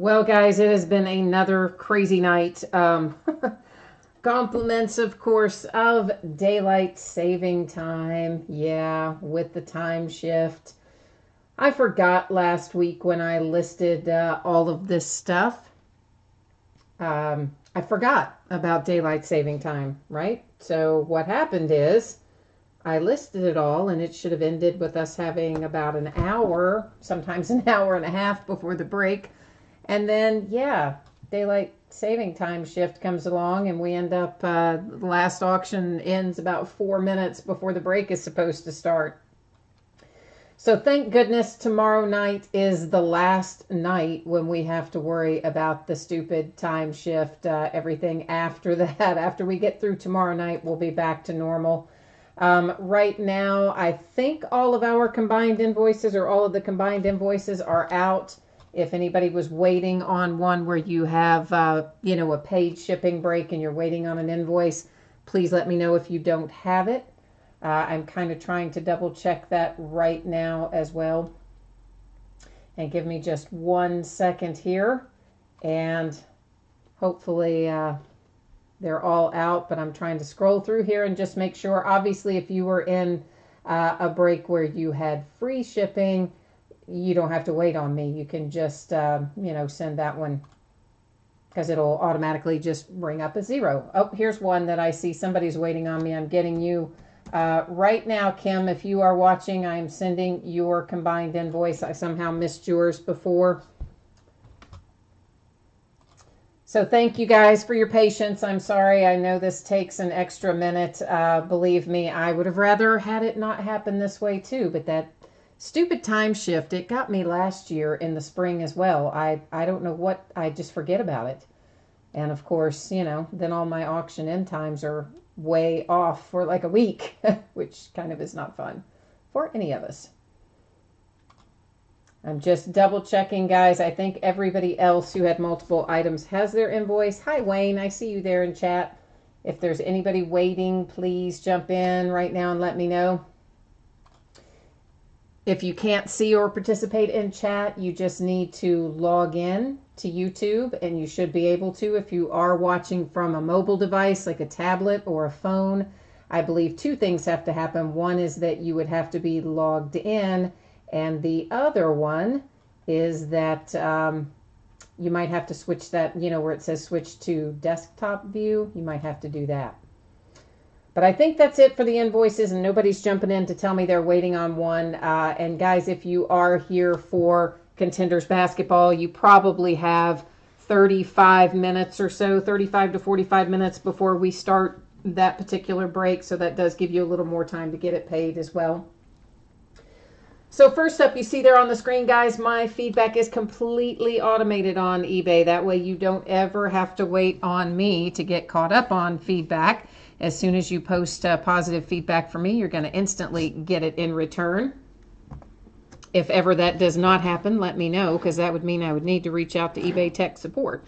Well, guys, it has been another crazy night. Compliments, of course, of daylight saving time. Yeah, with the time shift. I forgot last week when I listed all of this stuff. I forgot about daylight saving time, right? So, what happened is I listed it all, and it should have ended with us having about an hour, sometimes an hour and a half before the break. And then, yeah, daylight saving time shift comes along, and we end up, the last auction ends about 4 minutes before the break is supposed to start. So thank goodness tomorrow night is the last night when we have to worry about the stupid time shift. Everything after that, after we get through tomorrow night, we'll be back to normal. Right now, I think all of our combined invoices, or all of the combined invoices, are out. If anybody was waiting on one where you have, a paid shipping break and you're waiting on an invoice, please let me know if you don't have it. I'm kind of trying to double check that right now as well. And give me just 1 second here. And hopefully they're all out, but I'm trying to scroll through here and just make sure. Obviously, if you were in a break where you had free shipping, you don't have to wait on me. You can just, send that one, because it'll automatically just bring up a 0. Oh, here's one that I see somebody's waiting on me. I'm getting you right now, Kim. If you are watching, I'm sending your combined invoice. I somehow missed yours before. So thank you guys for your patience. I'm sorry. I know this takes an extra minute. Believe me, I would have rather had it not happen this way too, but that stupid time shift, it got me last year in the spring as well. I don't know what, I just forget about it. And of course, then all my auction end times are way off for like a week, which kind of is not fun for any of us. I'm just double checking, guys. I think everybody else who had multiple items has their invoice. Hi, Wayne. I see you there in chat. If there's anybody waiting, please jump in right now and let me know. If you can't see or participate in chat, you just need to log in to YouTube, and you should be able to if you are watching from a mobile device like a tablet or a phone. I believe 2 things have to happen. One is that you would have to be logged in, and the other one is that you might have to switch that, where it says switch to desktop view. You might have to do that. But I think that's it for the invoices, and nobody's jumping in to tell me they're waiting on one. And guys, if you are here for Contenders basketball, you probably have 35 minutes or so, 35 to 45 minutes before we start that particular break. So that does give you a little more time to get it paid as well. So first up, you see there on the screen, guys, my feedback is completely automated on eBay. That way you don't ever have to wait on me to get caught up on feedback. As soon as you post positive feedback for me, you're going to instantly get it in return. If ever that does not happen, let me know, because that would mean I would need to reach out to eBay tech support.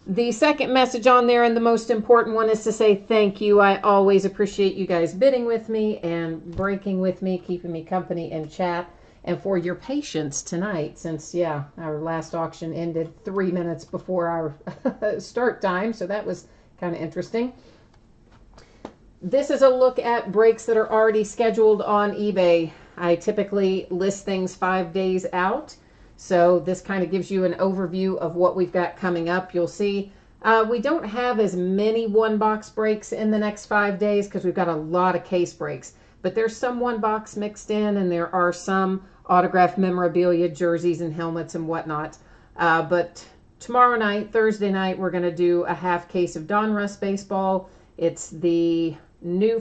The second message on there, and the most important one, is to say thank you. I always appreciate you guys bidding with me and breaking with me, keeping me company in chat, and for your patience tonight, since, yeah, our last auction ended 3 minutes before our start time, so that was kind of interesting. This is a look at breaks that are already scheduled on eBay. I typically list things 5 days out. So this kind of gives you an overview of what we've got coming up. You'll see we don't have as many 1-box breaks in the next 5 days because we've got a lot of case breaks. But there's some 1-box mixed in, and there are some autographed memorabilia, jerseys, and helmets and whatnot. But tomorrow night, Thursday night, we're going to do a half case of Donruss baseball. It's the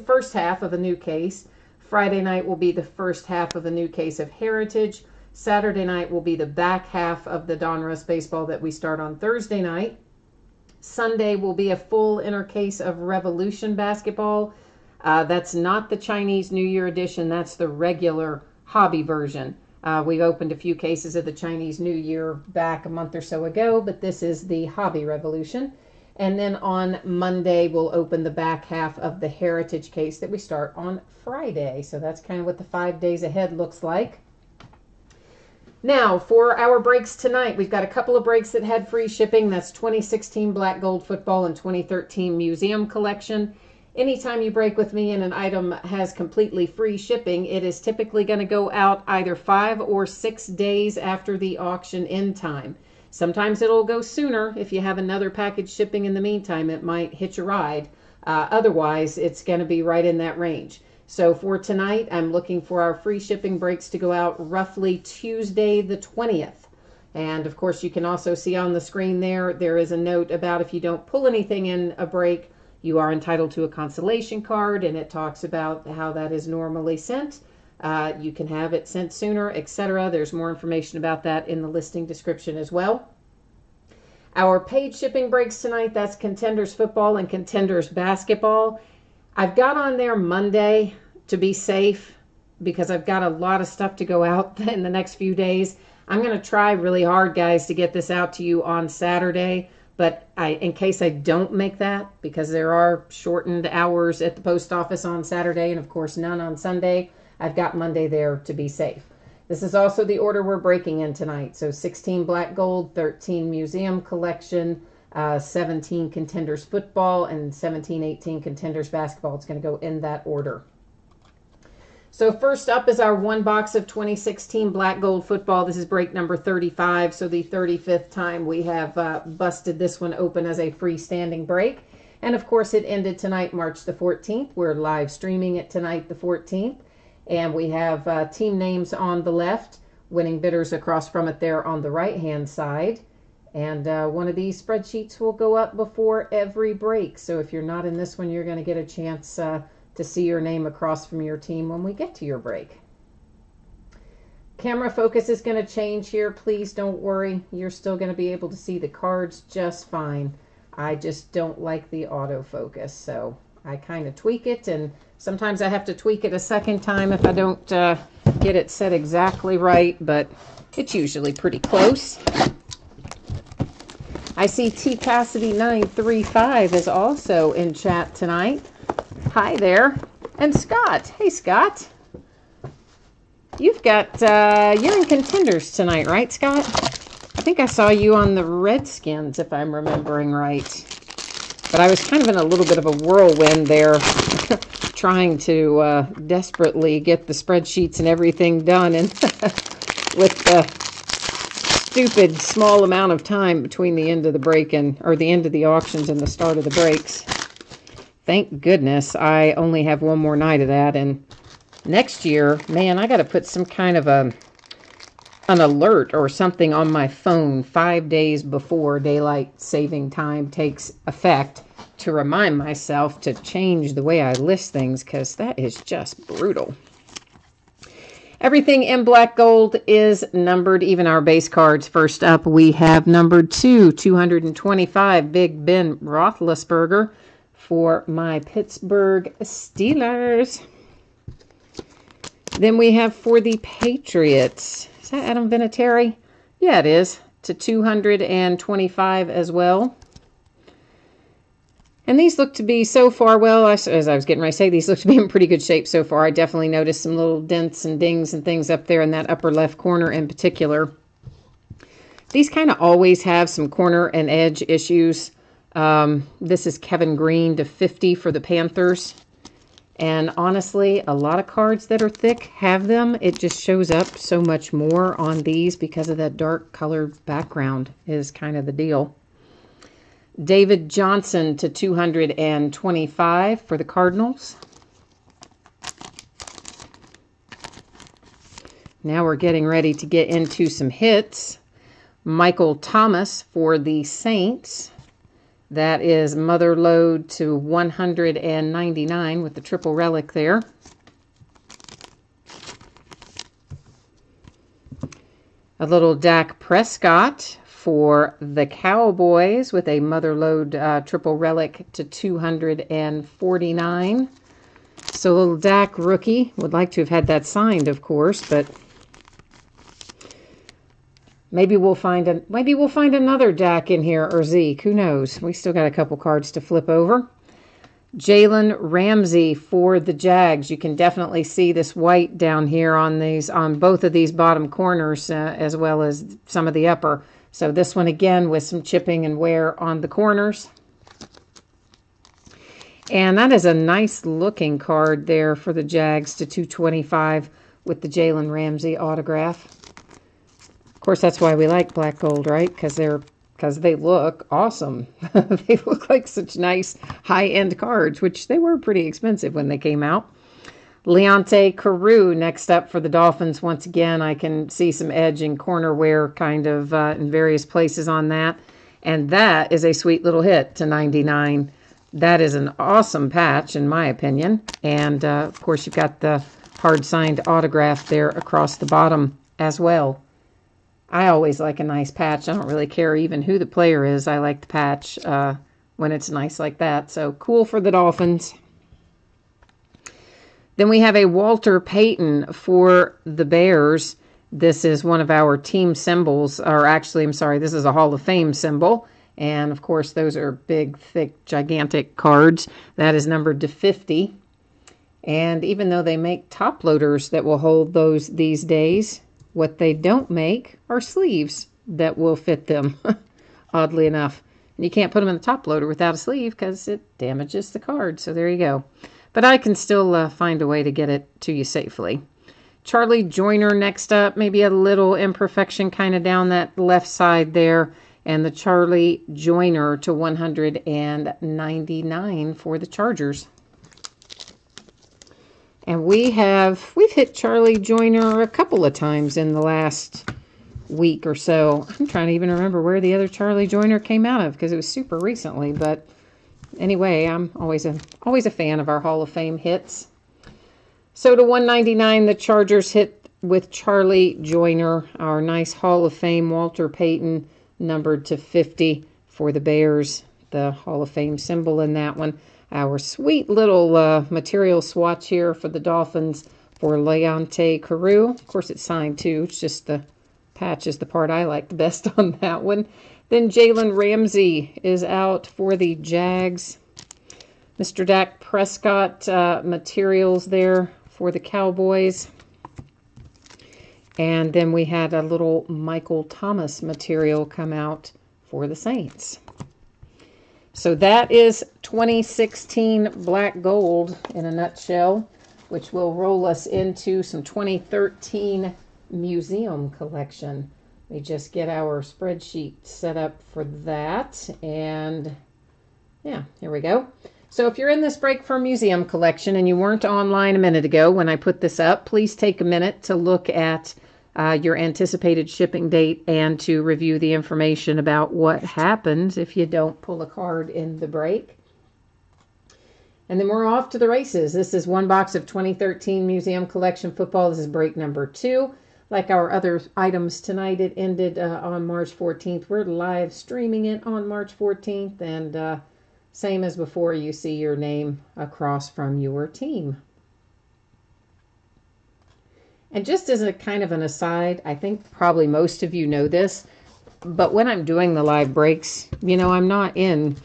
first half of a new case. Friday night will be the first half of a new case of Heritage. Saturday night will be the back half of the Donruss baseball that we start on Thursday night. Sunday will be a full inner case of Revolution basketball. That's not the Chinese New Year edition. That's the regular hobby version. We've opened a few cases of the Chinese New Year back a month or so ago, but this is the hobby Revolution. And then on Monday, we'll open the back half of the Heritage case that we start on Friday. So that's kind of what the 5 days ahead looks like. Now, for our breaks tonight, we've got a couple of breaks that had free shipping. That's 2016 Black Gold Football and 2013 Museum Collection. Anytime you break with me and an item has completely free shipping, it is typically going to go out either 5 or 6 days after the auction end time. Sometimes it'll go sooner. If you have another package shipping in the meantime, it might hitch a ride. Otherwise, it's going to be right in that range. So for tonight, I'm looking for our free shipping breaks to go out roughly Tuesday the 20th. And of course, you can also see on the screen there is a note about if you don't pull anything in a break, you are entitled to a consolation card, and it talks about how that is normally sent. You can have it sent sooner, etc. There's more information about that in the listing description as well. Our paid shipping breaks tonight, that's Contenders Football and Contenders Basketball. I've got on there Monday to be safe because I've got a lot of stuff to go out in the next few days. I'm going to try really hard, guys, to get this out to you on Saturday. But in case I don't make that, because there are shortened hours at the post office on Saturday and, of course, none on Sunday, I've got Monday there to be safe. This is also the order we're breaking in tonight. So 16 Black Gold, 13 Museum Collection, 17 Contenders Football, and 17-18 Contenders Basketball. It's going to go in that order. So first up is our one box of 2016 Black Gold Football. This is break number 35, so the 35th time we have busted this one open as a freestanding break. And of course, it ended tonight, March the 14th. We're live streaming it tonight, the 14th. And we have team names on the left, winning bidders across from it there on the right-hand side. And one of these spreadsheets will go up before every break. So if you're not in this one, you're going to get a chance to see your name across from your team when we get to your break. Camera focus is going to change here. Please don't worry. You're still going to be able to see the cards just fine. I just don't like the autofocus, so I kind of tweak it, and sometimes I have to tweak it a second time if I don't get it set exactly right, but it's usually pretty close. I see T Cassidy 935 is also in chat tonight. Hi there. And Scott. Hey, Scott. You've got, you're in Contenders tonight, right, Scott? I think I saw you on the Redskins, if I'm remembering right. But I was kind of in a little bit of a whirlwind there, trying to desperately get the spreadsheets and everything done, and with the stupid small amount of time between the end of the break or the end of the auctions and the start of the breaks. Thank goodness I only have one more night of that, and next year, man, I got to put some kind of an alert or something on my phone 5 days before daylight saving time takes effect to remind myself to change the way I list things, because that is just brutal. Everything in Black Gold is numbered, even our base cards. First up, we have numbered 225, Big Ben Roethlisberger for my Pittsburgh Steelers. Then we have for the Patriots, is that Adam Vinatieri? Yeah, it is, to 225 as well. And these look to be so far, well, as I was getting ready to say, these look to be in pretty good shape so far. I definitely noticed some little dents and dings and things up there in that upper left corner in particular. These kind of always have some corner and edge issues. This is Kevin Green to 50 for the Panthers. And honestly, a lot of cards that are thick have them. It just shows up so much more on these because of that dark colored background is kind of the deal. David Johnson to 225 for the Cardinals. Now we're getting ready to get into some hits. Michael Thomas for the Saints. That is Mother Lode to 199 with the triple relic there. A little Dak Prescott for the Cowboys with a Mother Lode triple relic to 249. So a little Dak rookie. Would like to have had that signed, of course, but maybe we'll find another Dak in here, or Zeke. Who knows? We still got a couple cards to flip over. Jalen Ramsey for the Jags. You can definitely see this white down here on both of these bottom corners, as well as some of the upper. So this one again with some chipping and wear on the corners. And that is a nice looking card there for the Jags to 225 with the Jalen Ramsey autograph. Of course, that's why we like black gold, right? Because they look awesome. They look like such nice high-end cards, which they were pretty expensive when they came out. Leonte Carroo next up for the Dolphins. Once again, I can see some edge and corner wear kind of in various places on that. And that is a sweet little hit to 99. That is an awesome patch, in my opinion. And, of course, you've got the hard-signed autograph there across the bottom as well. I always like a nice patch. I don't really care even who the player is. I like the patch when it's nice like that. So cool for the Dolphins. Then we have a Walter Payton for the Bears. This is one of our team symbols. Or actually, I'm sorry, this is a Hall of Fame symbol. And, of course, those are big, thick, gigantic cards. That is numbered to 50. And even though they make top loaders that will hold those these days, what they don't make are sleeves that will fit them, oddly enough. And you can't put them in the top loader without a sleeve because it damages the card. So there you go. But I can still find a way to get it to you safely. Charlie Joiner next up. Maybe a little imperfection kind of down that left side there. And the Charlie Joiner to 199 for the Chargers. And we've hit Charlie Joiner a couple of times in the last week or so. I'm trying to even remember where the other Charlie Joiner came out of because it was super recently. But anyway, I'm always a fan of our Hall of Fame hits. So to 199, the Chargers hit with Charlie Joiner, our nice Hall of Fame Walter Payton, numbered to 50 for the Bears. The Hall of Fame symbol in that one. Our sweet little material swatch here for the Dolphins for Leonte Carroo. Of course, it's signed too. It's just the patch is the part I like the best on that one. Then Jalen Ramsey is out for the Jags. Mr. Dak Prescott materials there for the Cowboys. And then we had a little Michael Thomas material come out for the Saints. So that is 2016 black gold in a nutshell, which will roll us into some 2013 museum collection. We just get our spreadsheet set up for that. And yeah, here we go. So if you're in this break for museum collection and you weren't online a minute ago when I put this up, please take a minute to look at your anticipated shipping date and to review the information about what happens if you don't pull a card in the break. And then we're off to the races. This is one box of 2013 Museum Collection Football. This is break number 2. Like our other items tonight, it ended on March 14th. We're live streaming it on March 14th. And same as before, you see your name across from your team. And just as a kind of an aside, I think probably most of you know this, but when I'm doing the live breaks, you know, I'm not in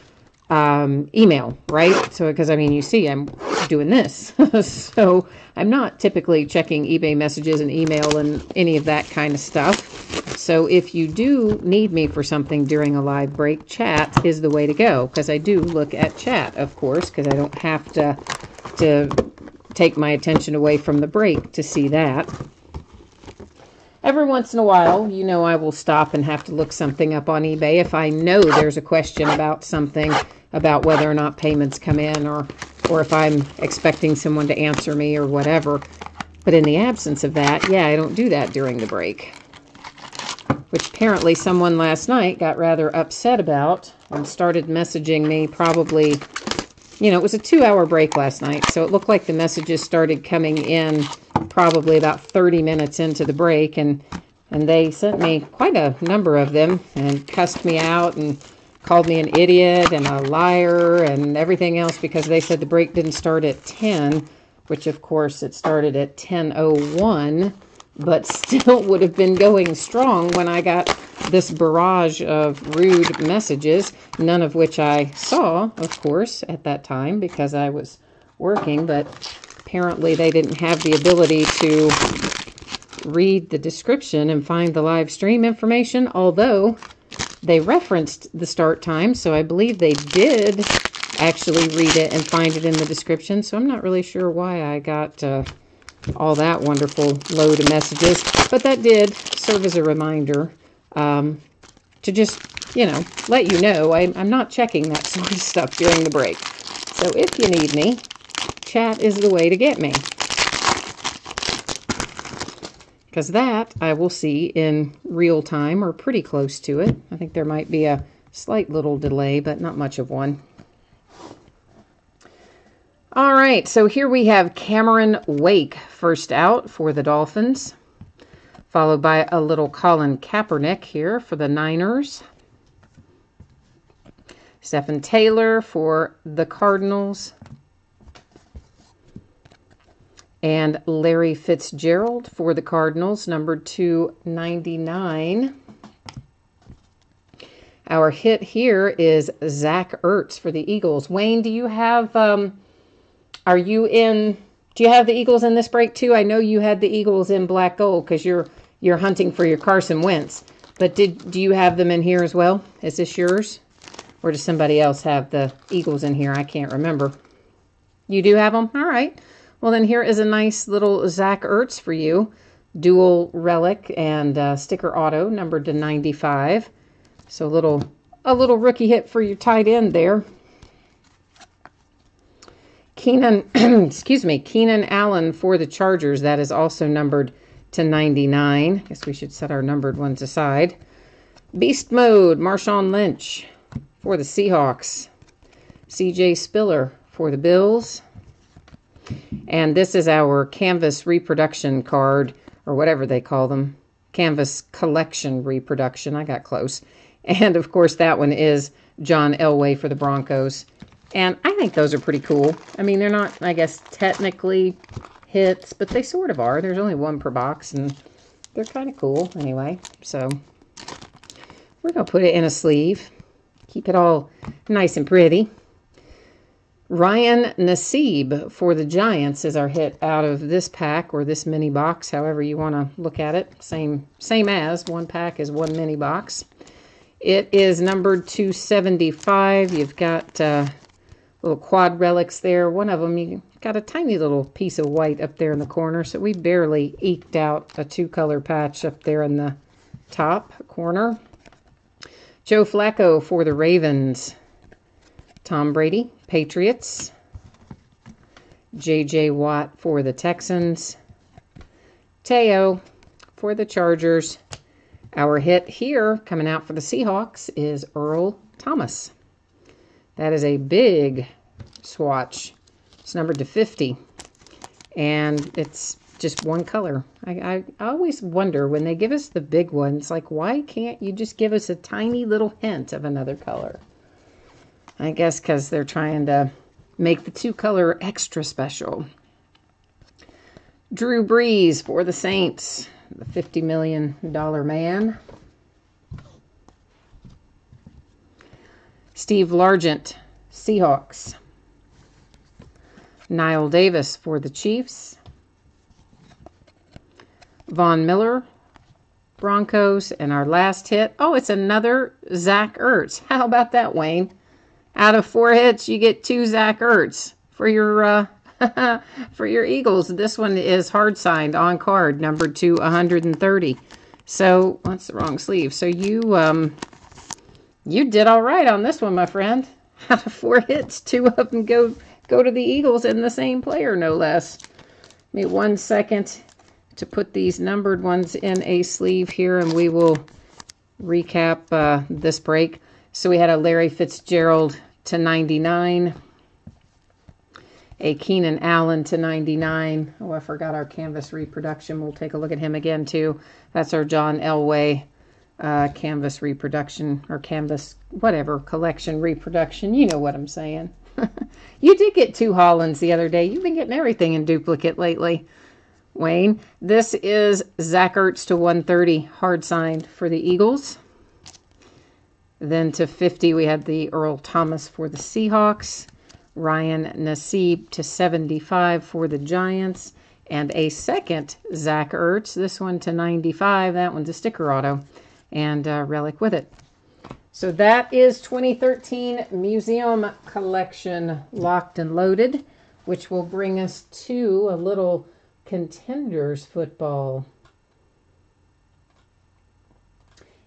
email, right? So, because I mean, you see, I'm doing this. So I'm not typically checking eBay messages and email and any of that kind of stuff. So if you do need me for something during a live break, chat is the way to go, because I do look at chat, of course, because I don't have to take my attention away from the break to see that. Every once in a while, you know, I will stop and have to look something up on eBay if I know there's a question about something, about whether or not payments come in, or if I'm expecting someone to answer me or whatever. But in the absence of that, yeah, I don't do that during the break. Which apparently someone last night got rather upset about and started messaging me probably, you know, it was a 2-hour break last night, so it looked like the messages started coming in probably about 30 minutes into the break, and they sent me quite a number of them and cussed me out and called me an idiot and a liar and everything else because they said the break didn't start at 10, which of course it started at 10:01 but still would have been going strong when I got this barrage of rude messages, none of which I saw, of course, at that time because I was working, but apparently they didn't have the ability to read the description and find the live stream information, although they referenced the start time, so I believe they did actually read it and find it in the description, so I'm not really sure why I got all that wonderful load of messages, but that did serve as a reminder to just, let you know I'm not checking that sort of stuff during the break. So if you need me, chat is the way to get me. Because that I will see in real time or pretty close to it. I think there might be a slight little delay, but not much of one. All right, so here we have Cameron Wake first out for the Dolphins, followed by a little Colin Kaepernick here for the Niners. Stephen Taylor for the Cardinals. And Larry Fitzgerald for the Cardinals, number 299. Our hit here is Zach Ertz for the Eagles. Wayne, do you have, do you have the Eagles in this break too? I know you had the Eagles in black gold because you're hunting for your Carson Wentz. But do you have them in here as well? Is this yours? Or does somebody else have the Eagles in here? I can't remember. You do have them? All right. Well, then here is a nice little Zach Ertz for you. Dual relic and sticker auto, numbered to 95. So a little rookie hit for your tight end there. Keenan Allen for the Chargers. That is also numbered to 99. I guess we should set our numbered ones aside. Beast Mode, Marshawn Lynch for the Seahawks. CJ Spiller for the Bills. And this is our Canvas reproduction card, or whatever they call them. Canvas collection reproduction. I got close. And, of course, that one is John Elway for the Broncos. And I think those are pretty cool. I mean, they're not, I guess, technically hits, but they sort of are. There's only one per box, and they're kind of cool anyway. So we're going to put it in a sleeve. Keep it all nice and pretty. Ryan Nassib for the Giants is our hit out of this pack or this mini box, however you want to look at it. Same as one pack is one mini box. It is numbered 275. You've got little quad relics there. One of them, you got a tiny little piece of white up there in the corner, so we barely eked out a two-color patch up there in the top corner. Joe Flacco for the Ravens. Tom Brady, Patriots. J.J. Watt for the Texans. Teo for the Chargers. Our hit here coming out for the Seahawks is Earl Thomas. That is a big swatch. It's numbered to 50. And it's just one color. I always wonder when they give us the big ones, like, why can't you just give us a tiny little hint of another color? I guess because they're trying to make the two-color extra special. Drew Brees for the Saints, the $50 million man. Steve Largent, Seahawks. Niall Davis for the Chiefs. Von Miller, Broncos. And our last hit, oh, it's another Zach Ertz. How about that, Wayne? Out of 4 hits, you get 2 Zach Ertz for your for your Eagles. This one is hard signed on card, numbered to 130. So that's the wrong sleeve. So you did all right on this one, my friend. Out of 4 hits, 2 of them go to the Eagles and the same player, no less. Give me 1 second to put these numbered ones in a sleeve here, and we will recap this break. So we had a Larry Fitzgerald to 99, a Keenan Allen to 99. Oh, I forgot our canvas reproduction. We'll take a look at him again, too. That's our John Elway canvas reproduction, or canvas, whatever, collection reproduction. You know what I'm saying. You did get 2 Hollands the other day. You've been getting everything in duplicate lately. Wayne. This is Zach Ertz to 130, hard signed for the Eagles. Then to 50, we had the Earl Thomas for the Seahawks. Ryan Nassib to 75 for the Giants. And a second Zach Ertz, this one to 95. That one's a sticker auto. And relic with it. So that is 2013 Museum Collection locked and loaded, which will bring us to a little Contenders football.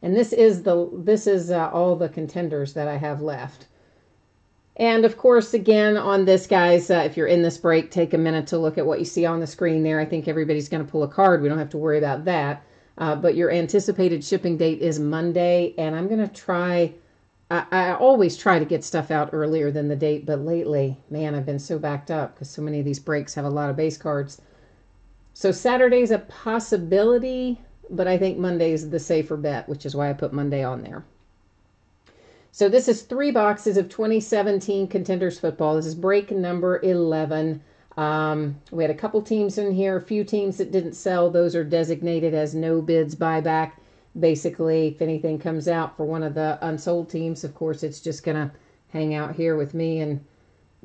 And this is all the Contenders that I have left. And of course, again, on this, guys, if you're in this break, take a minute to look at what you see on the screen there. I think everybody's going to pull a card. We don't have to worry about that. But your anticipated shipping date is Monday, and I'm going to try, I always try to get stuff out earlier than the date, but lately, man, I've been so backed up because so many of these breaks have a lot of base cards. So Saturday's a possibility, but I think Monday's the safer bet, which is why I put Monday on there. So this is 3 boxes of 2017 Contenders football. This is break number 11. We had a couple teams in here, a few teams that didn't sell. Those are designated as no bids buyback. Basically, if anything comes out for one of the unsold teams, of course, it's just going to hang out here with me and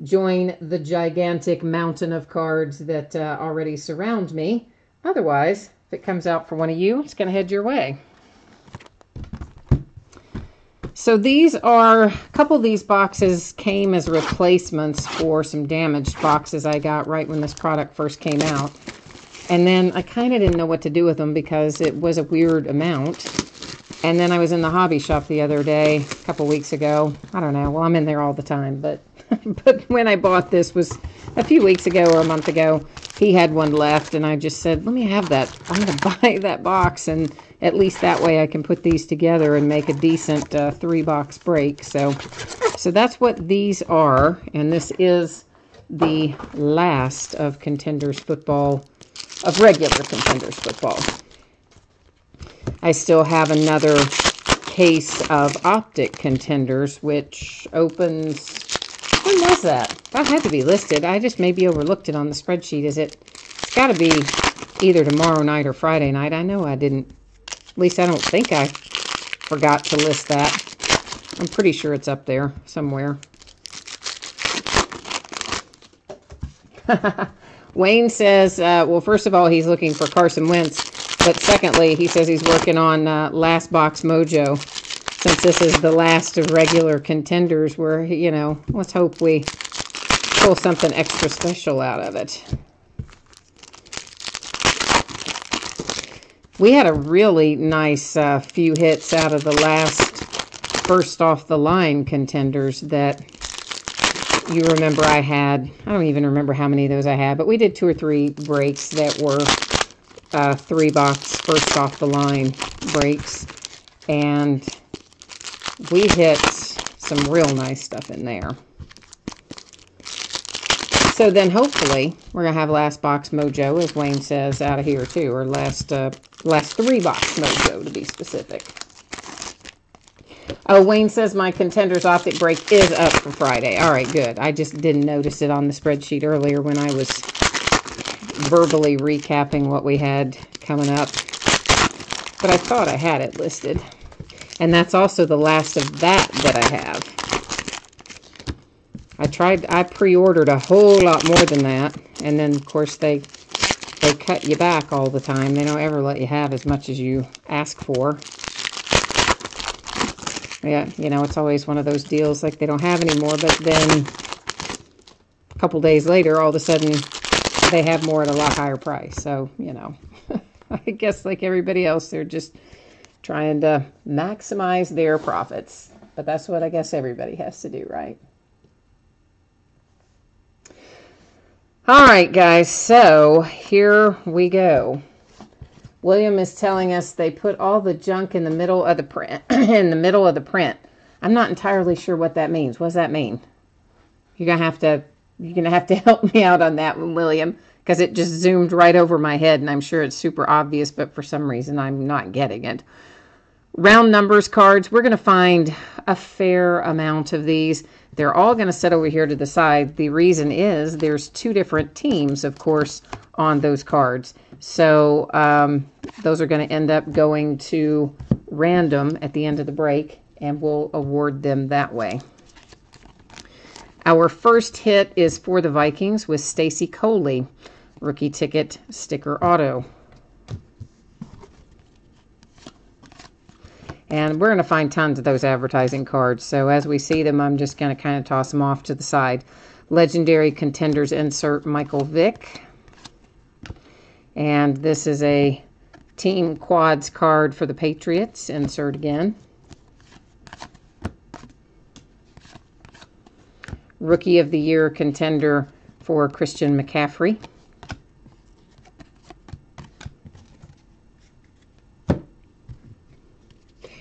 join the gigantic mountain of cards that already surround me. Otherwise, if it comes out for one of you, it's going to head your way. So these are, a couple of these boxes came as replacements for some damaged boxes I got right when this product first came out. And then I kind of didn't know what to do with them because it was a weird amount. And then I was in the hobby shop the other day, a couple weeks ago. I don't know. Well, I'm in there all the time. But when I bought this was a few weeks ago or a month ago. He had one left, and I just said, let me have that. I'm going to buy that box, and at least that way I can put these together and make a decent 3-box break. So that's what these are, and this is the last of Contenders football, of regular Contenders football. I still have another case of Optic Contenders, which opens... When was that? That had to be listed. I just maybe overlooked it on the spreadsheet. It's got to be either tomorrow night or Friday night. I know I didn't. At least I don't think I forgot to list that. I'm pretty sure it's up there somewhere. Wayne says, well, first of all, he's looking for Carson Wentz. But secondly, he says he's working on Last Box Mojo. Since this is the last of regular Contenders, where, you know, let's hope we pull something extra special out of it. We had a really nice few hits out of the last first off the line Contenders that you remember I had. I don't even remember how many of those I had, but we did 2 or 3 breaks that were 3-box first off the line breaks. And we hit some real nice stuff in there. So then hopefully we're going to have Last Box Mojo, as Wayne says, out of here too. Or last 3-box Mojo, to be specific. Oh, Wayne says my Contenders Optic break is up for Friday. All right, good. I just didn't notice it on the spreadsheet earlier when I was verbally recapping what we had coming up. But I thought I had it listed. And that's also the last of that I have. I pre-ordered a whole lot more than that. And then, of course, they cut you back all the time. They don't ever let you have as much as you ask for. Yeah, you know, it's always one of those deals like they don't have any more. But then a couple days later, all of a sudden, they have more at a lot higher price. So, you know, I guess like everybody else, they're just trying to maximize their profits. But that's what I guess everybody has to do, right? All right, guys, so here we go. William is telling us they put all the junk in the middle of the print. In the middle of the print. I'm not entirely sure what that means. What does that mean? You're gonna have to help me out on that one, William, because it just zoomed right over my head, and I'm sure it's super obvious, but for some reason I'm not getting it. Round numbers cards, we're going to find a fair amount of these. They're all going to sit over here to the side. The reason is there's 2 different teams, of course, on those cards. So those are going to end up going to random at the end of the break, and we'll award them that way. Our first hit is for the Vikings with Stacy Coley, rookie ticket sticker auto. And we're going to find tons of those advertising cards. So as we see them, I'm just going to kind of toss them off to the side. Legendary Contenders insert Michael Vick. And this is a Team Quads card for the Patriots. Insert again. Rookie of the Year contender for Christian McCaffrey.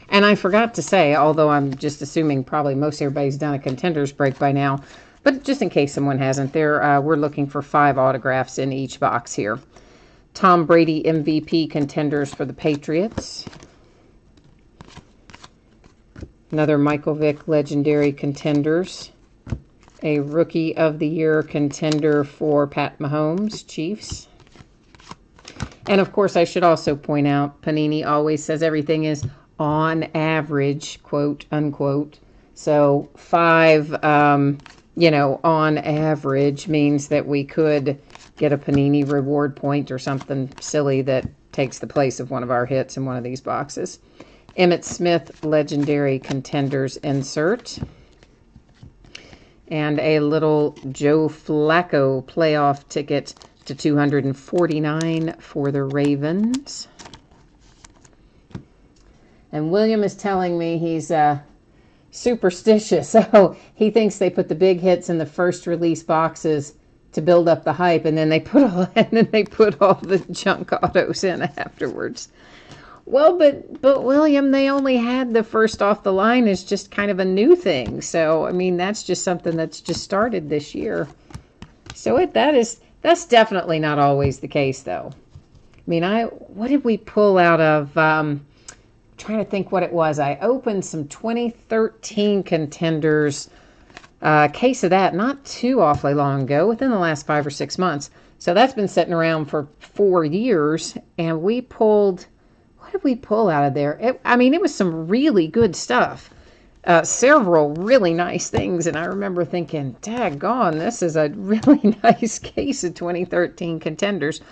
And I forgot to say, although I'm just assuming probably most everybody's done a contenders break by now, but just in case someone hasn't, we're looking for 5 autographs in each box here. Tom Brady MVP contenders for the Patriots. Another Michael Vick legendary contenders. A Rookie of the Year contender for Pat Mahomes, Chiefs. And of course, I should also point out, Panini always says everything is on average, quote unquote. So 5, on average means that we could get a Panini reward point or something silly that takes the place of one of our hits in one of these boxes. Emmitt Smith legendary contenders insert. And a little Joe Flacco playoff ticket to 249 for the Ravens. And William is telling me he's superstitious, so he thinks they put the big hits in the first release boxes to build up the hype, and then they put all the junk autos in afterwards. Well, but William, they only had the first off the line as just kind of a new thing. So I mean, that's just something that's just started this year. So that's definitely not always the case, though. I mean, what did we pull out of? Trying to think what it was. I opened some 2013 contenders. Case of that not too awfully long ago, within the last 5 or 6 months. So that's been sitting around for 4 years, and we pulled. What did we pull out of there? It was some really good stuff. Several really nice things, and I remember thinking, daggone, this is a really nice case of 2013 contenders.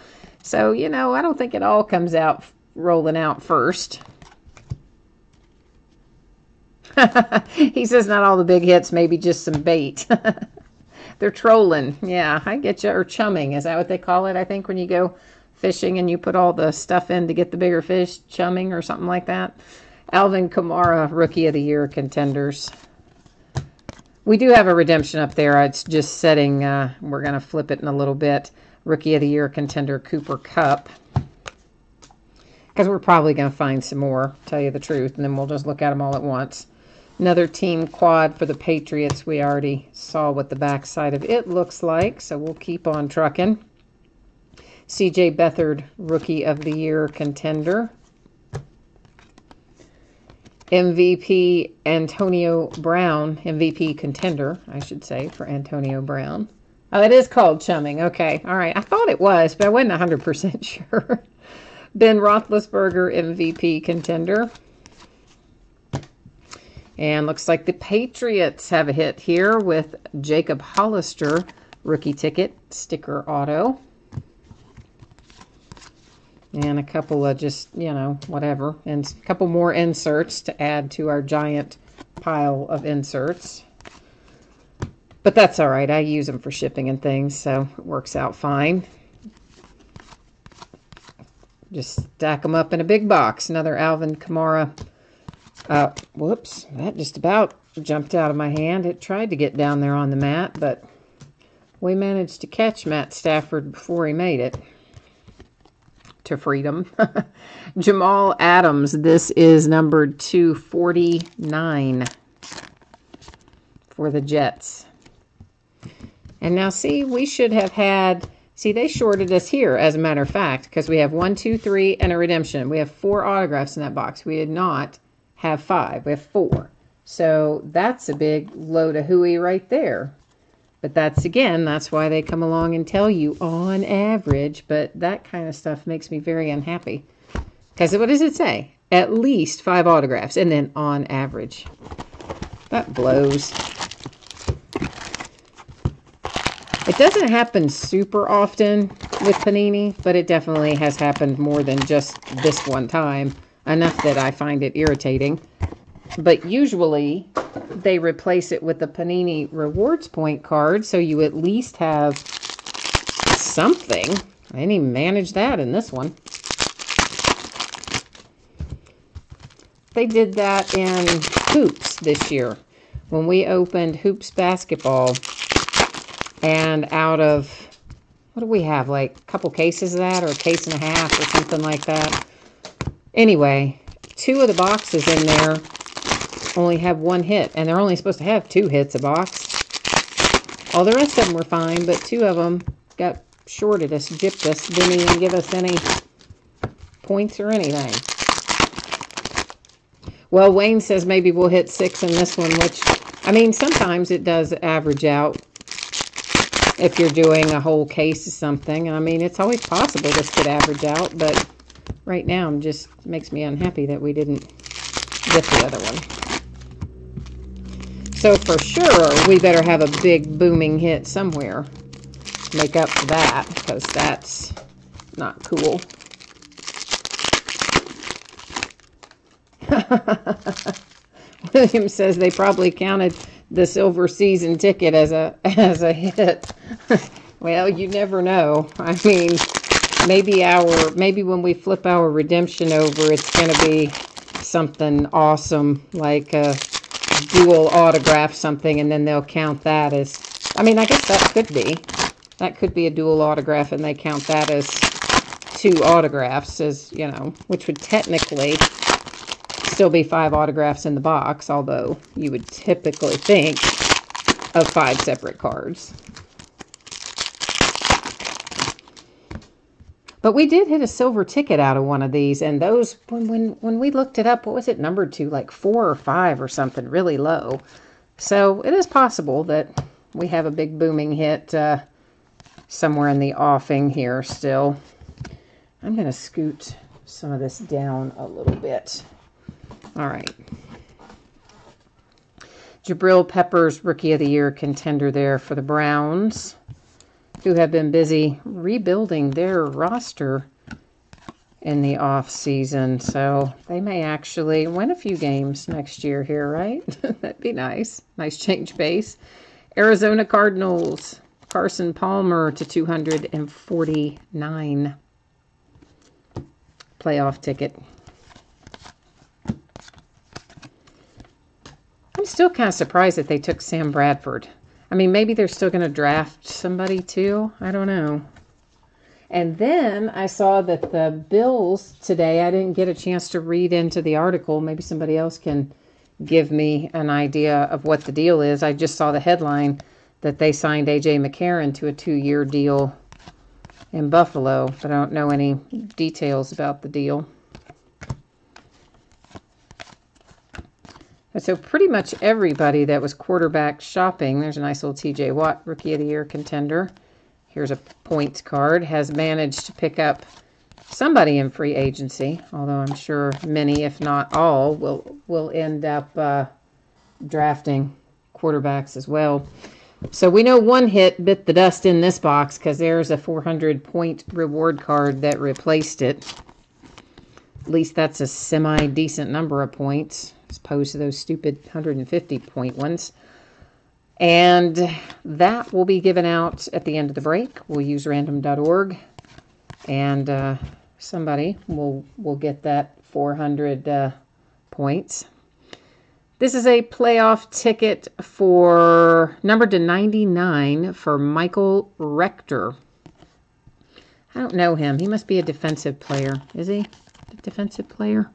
So, I don't think it all comes out rolling out first. He says not all the big hits, maybe just some bait. They're trolling. Yeah, I get you. Or chumming. Is that what they call it? I think when you go fishing and you put all the stuff in to get the bigger fish, chumming or something like that. Alvin Kamara, Rookie of the Year contenders. We do have a redemption up there. It's just setting. We're going to flip it in a little bit. Rookie of the Year contender Cooper Kupp. Because we're probably going to find some more, tell you the truth, and then we'll just look at them all at once. Another team quad for the Patriots. We already saw what the backside of it looks like, so we'll keep on trucking. C.J. Beathard, Rookie of the Year contender. MVP Antonio Brown, MVP contender, I should say, for Antonio Brown. Oh, it is called chumming. Okay, all right. I thought it was, but I wasn't 100% sure. Ben Roethlisberger, MVP contender. And looks like the Patriots have a hit here with Jacob Hollister, rookie ticket, sticker auto. And a couple of just, whatever. And a couple more inserts to add to our giant pile of inserts. But that's all right. I use them for shipping and things, so it works out fine. Just stack them up in a big box. Another Alvin Kamara. Whoops, that just about jumped out of my hand. It tried to get down there on the mat, but we managed to catch Matt Stafford before he made it to freedom. Jamal Adams, this is numbered 249 for the Jets. And now see, we should have had, see, they shorted us here, as a matter of fact, because we have 1, 2, 3, and a redemption. We have 4 autographs in that box. We did not have 5. We have 4. So that's a big load of hooey right there. But that's, again, that's why they come along and tell you on average. But that kind of stuff makes me very unhappy. Because what does it say? At least 5 autographs. And then on average. That blows. It doesn't happen super often with Panini, but it definitely has happened more than just this one time. Enough that I find it irritating. But usually they replace it with the Panini Rewards Point card, so you at least have something. I didn't even manage that in this one. They did that in Hoops this year. When we opened Hoops Basketball, and out of, what do we have, like a couple cases of that, or a case and a half, or something like that. Anyway, 2 of the boxes in there only have 1 hit, and they're only supposed to have 2 hits a box. All the rest of them were fine, but 2 of them got shorted us, gypped us, didn't even give us any points or anything. Well, Wayne says maybe we'll hit 6 in this one, which, I mean, sometimes it does average out if you're doing a whole case of something. I mean, it's always possible this could average out, but right now it just makes me unhappy that we didn't get the other one. So for sure, we better have a big booming hit somewhere to make up for that, because that's not cool. William says they probably counted the silver season ticket as a hit. Well, you never know. I mean, maybe when we flip our redemption over, it's going to be something awesome, like a dual autograph something, and then they'll count that as, I mean, I guess that could be a dual autograph, and they count that as 2 autographs, as, you know, which would technically still be 5 autographs in the box, although you would typically think of 5 separate cards. But we did hit a silver ticket out of one of these, and those, when we looked it up, what was it numbered to? Like 4 or 5 or something, really low. So it is possible that we have a big booming hit somewhere in the offing here still. I'm going to scoot some of this down a little bit. All right. Jabril Peppers, Rookie of the Year contender there for the Browns, who have been busy rebuilding their roster in the off season. So they may actually win a few games next year here, right? That'd be nice. Nice change pace. Arizona Cardinals, Carson Palmer to 249. Playoff ticket. I'm still kind of surprised that they took Sam Bradford. I mean, maybe they're still going to draft somebody too. I don't know. And then I saw that the Bills today, I didn't get a chance to read into the article. Maybe somebody else can give me an idea of what the deal is. I just saw the headline that they signed A.J. McCarron to a 2-year deal in Buffalo, but I don't know any details about the deal. So pretty much everybody that was quarterback shopping, there's a nice little T.J. Watt Rookie of the Year contender. Here's a points card, has managed to pick up somebody in free agency, although I'm sure many, if not all, will end up drafting quarterbacks as well. So we know one hit bit the dust in this box because there's a 400-point reward card that replaced it. At least that's a semi-decent number of points, as opposed to those stupid 150-point ones. And that will be given out at the end of the break. We'll use random.org, and somebody will get that 400 points. This is a playoff ticket for number to 99 for Michael Rector. I don't know him. He must be a defensive player. Is he a defensive player?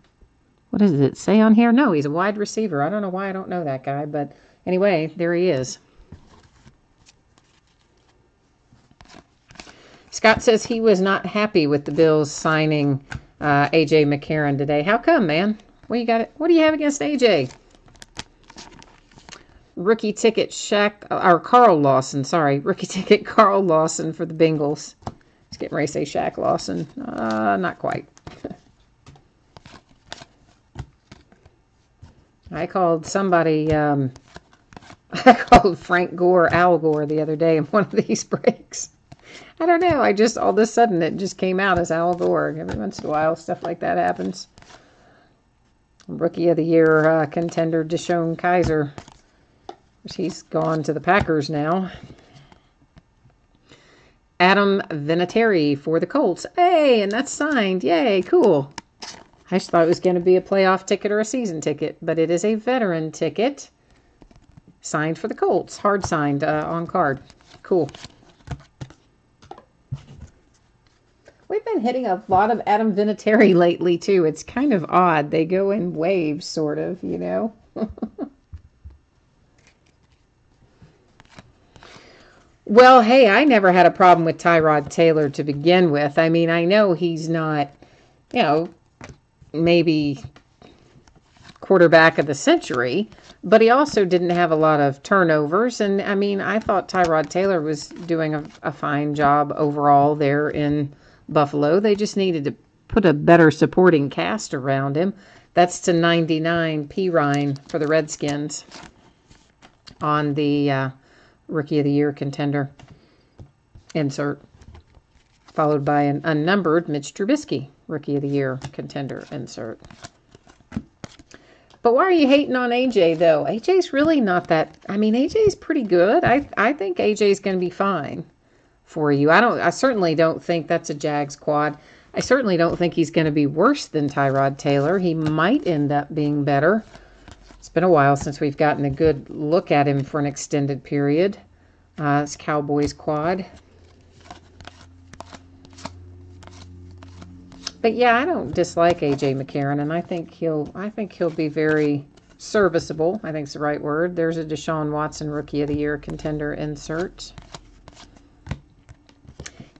What does it say on here? No, he's a wide receiver. I don't know why I don't know that guy, but anyway, there he is. Scott says he was not happy with the Bills signing A.J. McCarron today. How come, man? What do you have against A.J.? rookie ticket or Carl Lawson, sorry. Rookie ticket Carl Lawson for the Bengals. I was getting ready to say Shaq Lawson. Not quite. I called somebody, I called Frank Gore Al Gore the other day in one of these breaks. I don't know. All of a sudden, it just came out as Al Gore. Every once in a while, stuff like that happens. Rookie of the Year contender DeShone Kizer. He's gone to the Packers now. Adam Vinatieri for the Colts. Hey, and that's signed. Yay, cool. I just thought it was going to be a playoff ticket or a season ticket, but it is a veteran ticket. Signed for the Colts. Hard signed on card. Cool. We've been hitting a lot of Adam Vinatieri lately, too. It's kind of odd. They go in waves, sort of, you know. Well, hey, I never had a problem with Tyrod Taylor to begin with. I mean, I know he's not, you know, maybe quarterback of the century, but he also didn't have a lot of turnovers. And, I mean, I thought Tyrod Taylor was doing a fine job overall there in Buffalo. They just needed to put a better supporting cast around him. That's to 99 P. Ryan for the Redskins on the Rookie of the Year contender insert, followed by an unnumbered Mitch Trubisky Rookie of the Year contender insert. But why are you hating on AJ, though? AJ's really not that... I mean, AJ's pretty good. I think AJ's going to be fine for you. I certainly don't think that's a Jags quad. I certainly don't think he's going to be worse than Tyrod Taylor. He might end up being better. It's been a while since we've gotten a good look at him for an extended period. It's Cowboys quad. But yeah, I don't dislike AJ McCarron, and I think he'll be very serviceable. I think it's the right word. There's a Deshaun Watson Rookie of the Year contender insert.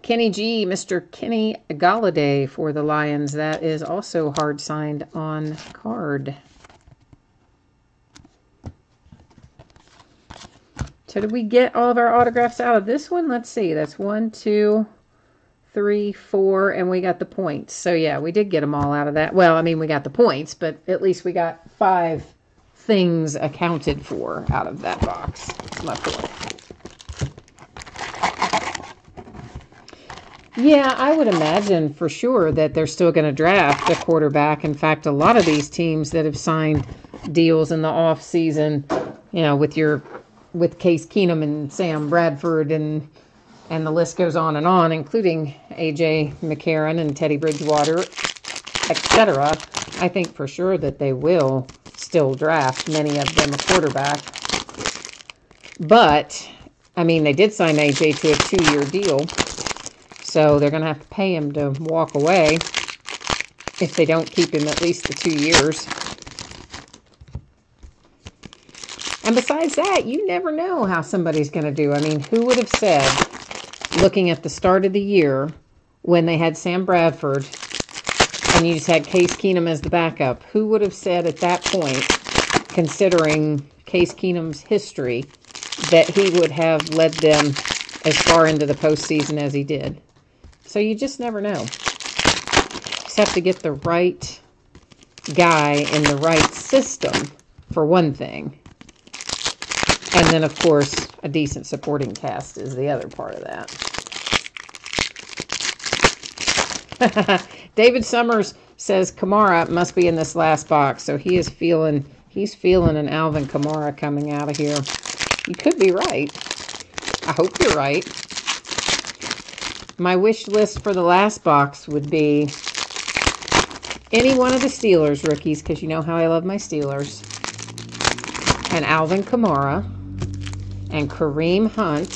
Kenny G, Mr. Kenny Golladay for the Lions. That is also hard signed on card. So did we get all of our autographs out of this one? Let's see. That's 1, 2, 3, 4, and we got the points. So yeah, we did get them all out of that. Well, I mean, we got the points, but at least we got 5 things accounted for out of that box. That's my point. Yeah, I would imagine for sure that they're still going to draft a quarterback. In fact, a lot of these teams that have signed deals in the off season, you know, with Case Keenum and Sam Bradford and the list goes on, including A.J. McCarron and Teddy Bridgewater, etc. I think for sure that they will still draft many of them a quarterback. But, I mean, they did sign A.J. to a 2-year deal, so they're going to have to pay him to walk away if they don't keep him at least the 2 years. And besides that, you never know how somebody's going to do. I mean, who would have said, looking at the start of the year, when they had Sam Bradford, and you just had Case Keenum as the backup, who would have said at that point, considering Case Keenum's history, that he would have led them as far into the postseason as he did? So you just never know. Just have to get the right guy in the right system, for one thing. And then, of course, a decent supporting cast is the other part of that. David Summers says Kamara must be in this last box, so he's feeling an Alvin Kamara coming out of here. You could be right. I hope you're right. My wish list for the last box would be any one of the Steelers rookies, because you know how I love my Steelers, and Alvin Kamara, and Kareem Hunt,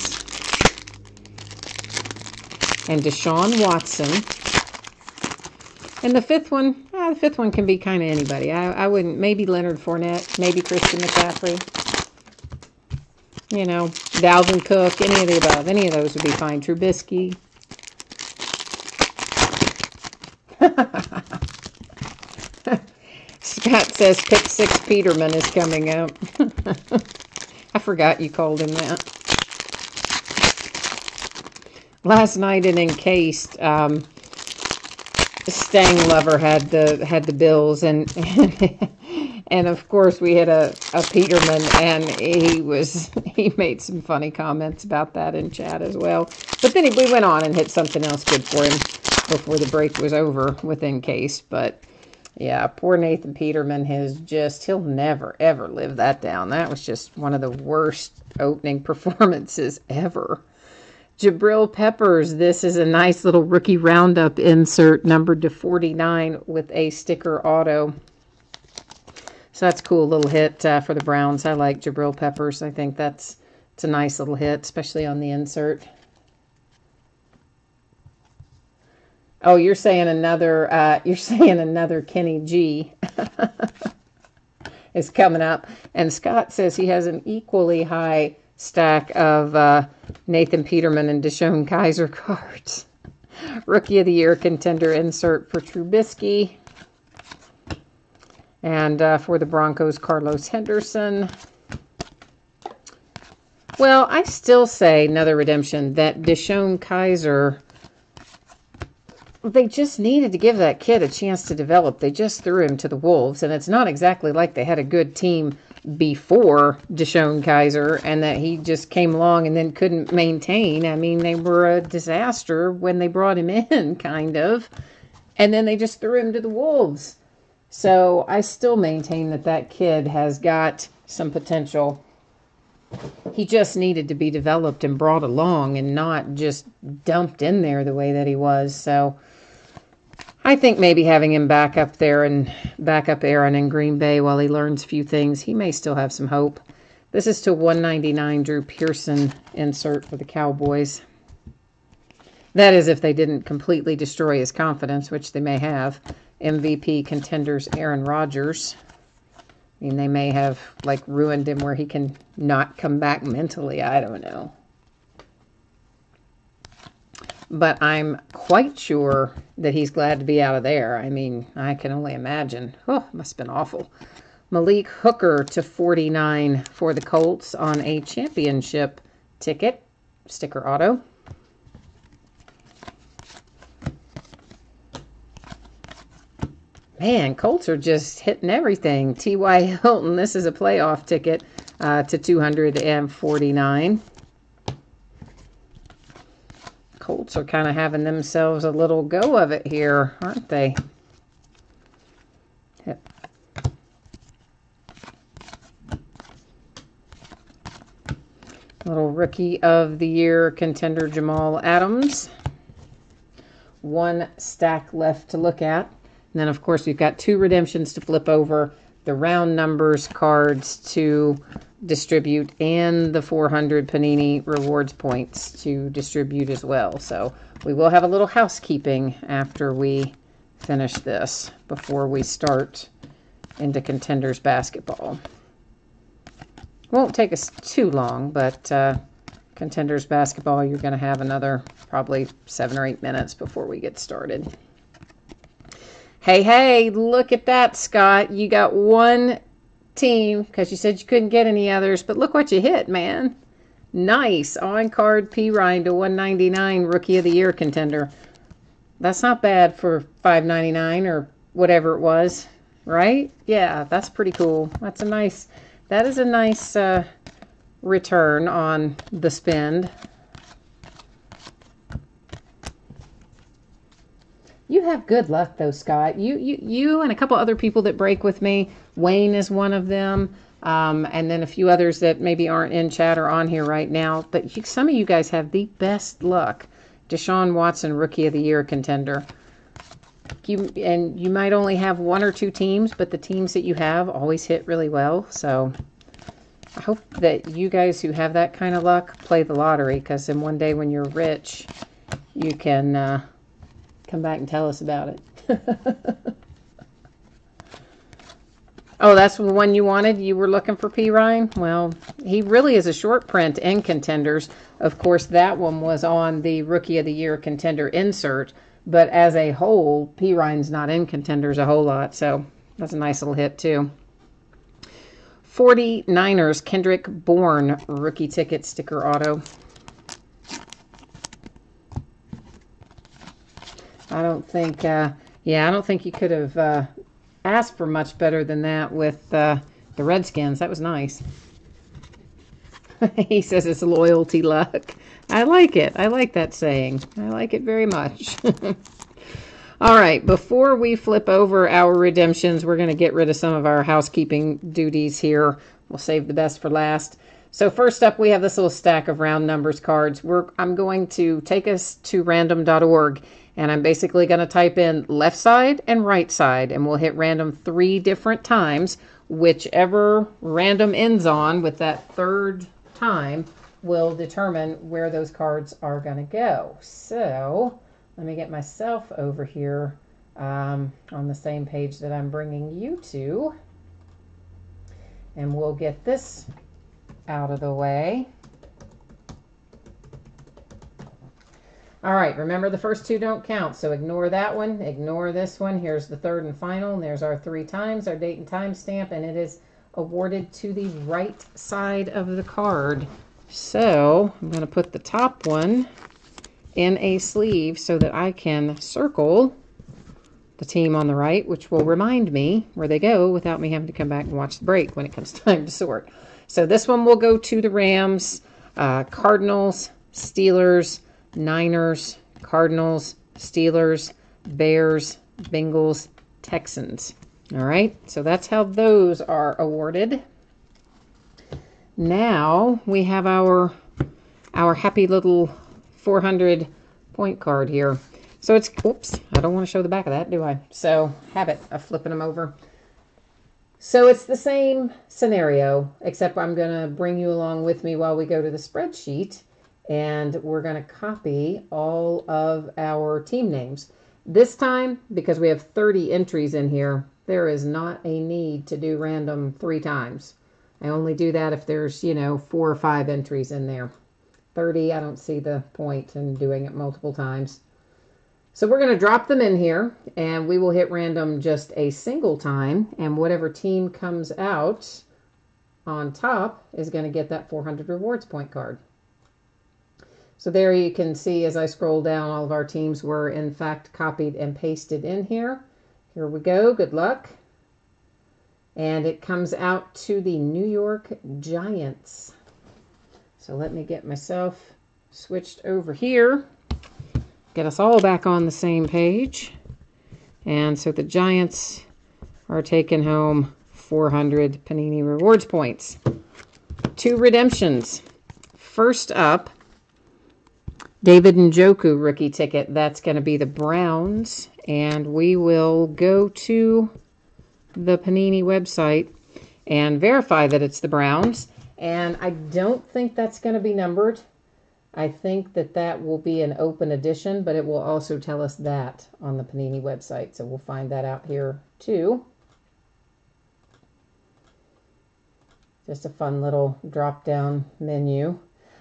and Deshaun Watson. And the fifth one can be kind of anybody. I wouldn't, maybe Leonard Fournette, maybe Christian McCaffrey. You know, Dalvin Cook, any of the above. Any of those would be fine. Trubisky. Scott says Pick 6 Peterman is coming up. I forgot you called him that. Last night in Encased, Stang Lover had the Bills, and and of course we had a Peterman, and he made some funny comments about that in chat as well. But then we went on and hit something else good for him before the break was over with Encased. But yeah, poor Nathan Peterman he'll never ever live that down. That was just one of the worst opening performances ever. Jabril Peppers, this is a nice little rookie roundup insert numbered to 49 with a sticker auto. So that's a cool little hit for the Browns. I like Jabril Peppers. I think it's a nice little hit, especially on the insert. Oh, you're saying another Kenny G is coming up. And Scott says he has an equally high stack of Nathan Peterman and Deshaun Kaiser cards. Rookie of the Year contender insert for Trubisky. And for the Broncos, Carlos Henderson. Well, I still say, another redemption, that Deshaun Kaiser, they just needed to give that kid a chance to develop. They just threw him to the Wolves, and it's not exactly like they had a good team before Deshaun Kaiser and that he just came along and then couldn't maintain. I mean, they were a disaster when they brought him in, kind of, and then they just threw him to the Wolves. So I still maintain that kid has got some potential. He just needed to be developed and brought along and not just dumped in there the way that he was. So I think maybe having him back up Aaron in Green Bay while he learns a few things, he may still have some hope. This is to 199 Drew Pearson insert for the Cowboys. That is if they didn't completely destroy his confidence, which they may have. MVP contenders Aaron Rodgers. I mean, they may have ruined him where he can not come back mentally. I don't know. But I'm quite sure that he's glad to be out of there. I mean, I can only imagine. Oh, must have been awful. Malik Hooker to 49 for the Colts on a championship ticket. Sticker auto. Man, Colts are just hitting everything. T.Y. Hilton, this is a playoff ticket to 249. Colts are kind of having themselves a little go of it here, aren't they? Yep. Little Rookie of the Year contender Jamal Adams. One stack left to look at. And then, of course, we've got two redemptions to flip over, the round numbers cards to distribute, and the 400 Panini rewards points to distribute as well. So we will have a little housekeeping after we finish this before we start into Contenders basketball. Won't take us too long, but Contenders basketball, you're going to have another probably 7 or 8 minutes before we get started. Hey, look at that, Scott. You got one team because you said you couldn't get any others, but look what you hit, man. Nice. On-card Perine to 199, Rookie of the Year contender. That's not bad for $5.99 or whatever it was, right? Yeah, that's pretty cool. That is a nice return on the spend. You have good luck, though, Scott. You and a couple other people that break with me. Wayne is one of them, and then a few others that maybe aren't in chat or on here right now. But some of you guys have the best luck. Deshaun Watson, Rookie of the Year contender. You might only have one or two teams, but the teams that you have always hit really well. So I hope that you guys who have that kind of luck play the lottery, because then one day when you're rich, you can come back and tell us about it. Oh, that's the one you wanted? You were looking for Perine? Well, he really is a short print in Contenders. Of course, that one was on the Rookie of the Year contender insert, but as a whole, Perine's not in Contenders a whole lot, so that's a nice little hit too. 49ers, Kendrick Bourne, rookie ticket sticker auto. I don't think, I don't think you could have asked for much better than that with the Redskins. That was nice. He says it's loyalty luck. I like it. I like that saying. I like it very much. All right, before we flip over our redemptions, we're going to get rid of some of our housekeeping duties here. We'll save the best for last. So first up, we have this little stack of round numbers cards. I'm going to take us to random.org, and I'm basically going to type in left side and right side, and we'll hit random 3 different times. Whichever random ends on with that third time will determine where those cards are going to go. So let me get myself over here on the same page that I'm bringing you to. And we'll get this out of the way. All right, remember the first 2 don't count, so ignore that one, ignore this one. Here's the third and final, and there's our 3 times, our date and time stamp, and it is awarded to the right side of the card. So I'm going to put the top one in a sleeve so that I can circle the team on the right, which will remind me where they go without me having to come back and watch the break when it comes time to sort. So this one will go to the Rams, Cardinals, Steelers, Niners, Cardinals, Steelers, Bears, Bengals, Texans. All right, so that's how those are awarded. Now we have our happy little 400 point card here. So it's, oops, I don't want to show the back of that, do I? So habit of flipping them over. So it's the same scenario, except I'm going to bring you along with me while we go to the spreadsheet, and we're going to copy all of our team names. This time, because we have 30 entries in here, there is not a need to do random 3 times. I only do that if there's, 4 or 5 entries in there. 30, I don't see the point in doing it multiple times. So we're going to drop them in here, and we will hit random just a single time, and whatever team comes out on top is going to get that 400 rewards point card. So there you can see as I scroll down, all of our teams were in fact copied and pasted in here. Here we go. Good luck. And it comes out to the New York Giants. So let me get myself switched over here. Get us all back on the same page. And so the Giants are taking home 400 Panini Rewards points. 2 redemptions. First up, David Njoku rookie ticket. That's going to be the Browns. And we will go to the Panini website and verify that it's the Browns. And I don't think that's going to be numbered. I think that will be an open edition, but it will also tell us that on the Panini website. So we'll find that out here too. Just a fun little drop-down menu.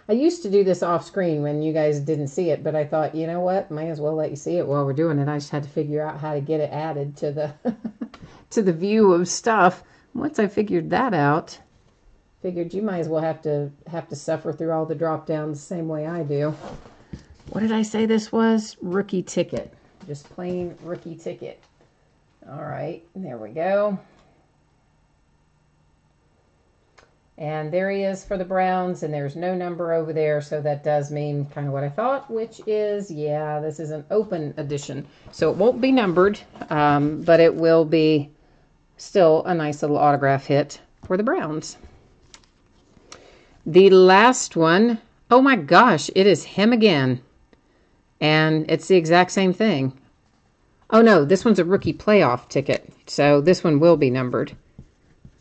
I used to do this off screen when you guys didn't see it, but I thought, you know what, might as well let you see it while we're doing it. I just had to figure out how to get it added to the to the view of stuff. Once I figured that out, figured you might as well have to suffer through all the drop downs the same way I do. What did I say this was? Rookie ticket. Just plain rookie ticket. All right, there we go. And there he is for the Browns, and there's no number over there, so that does mean kind of what I thought, which is, yeah, this is an open edition. So it won't be numbered, but it will be still a nice little autograph hit for the Browns. The last one, oh my gosh, it is him again. And it's the exact same thing. Oh no, this one's a rookie playoff ticket, so this one will be numbered.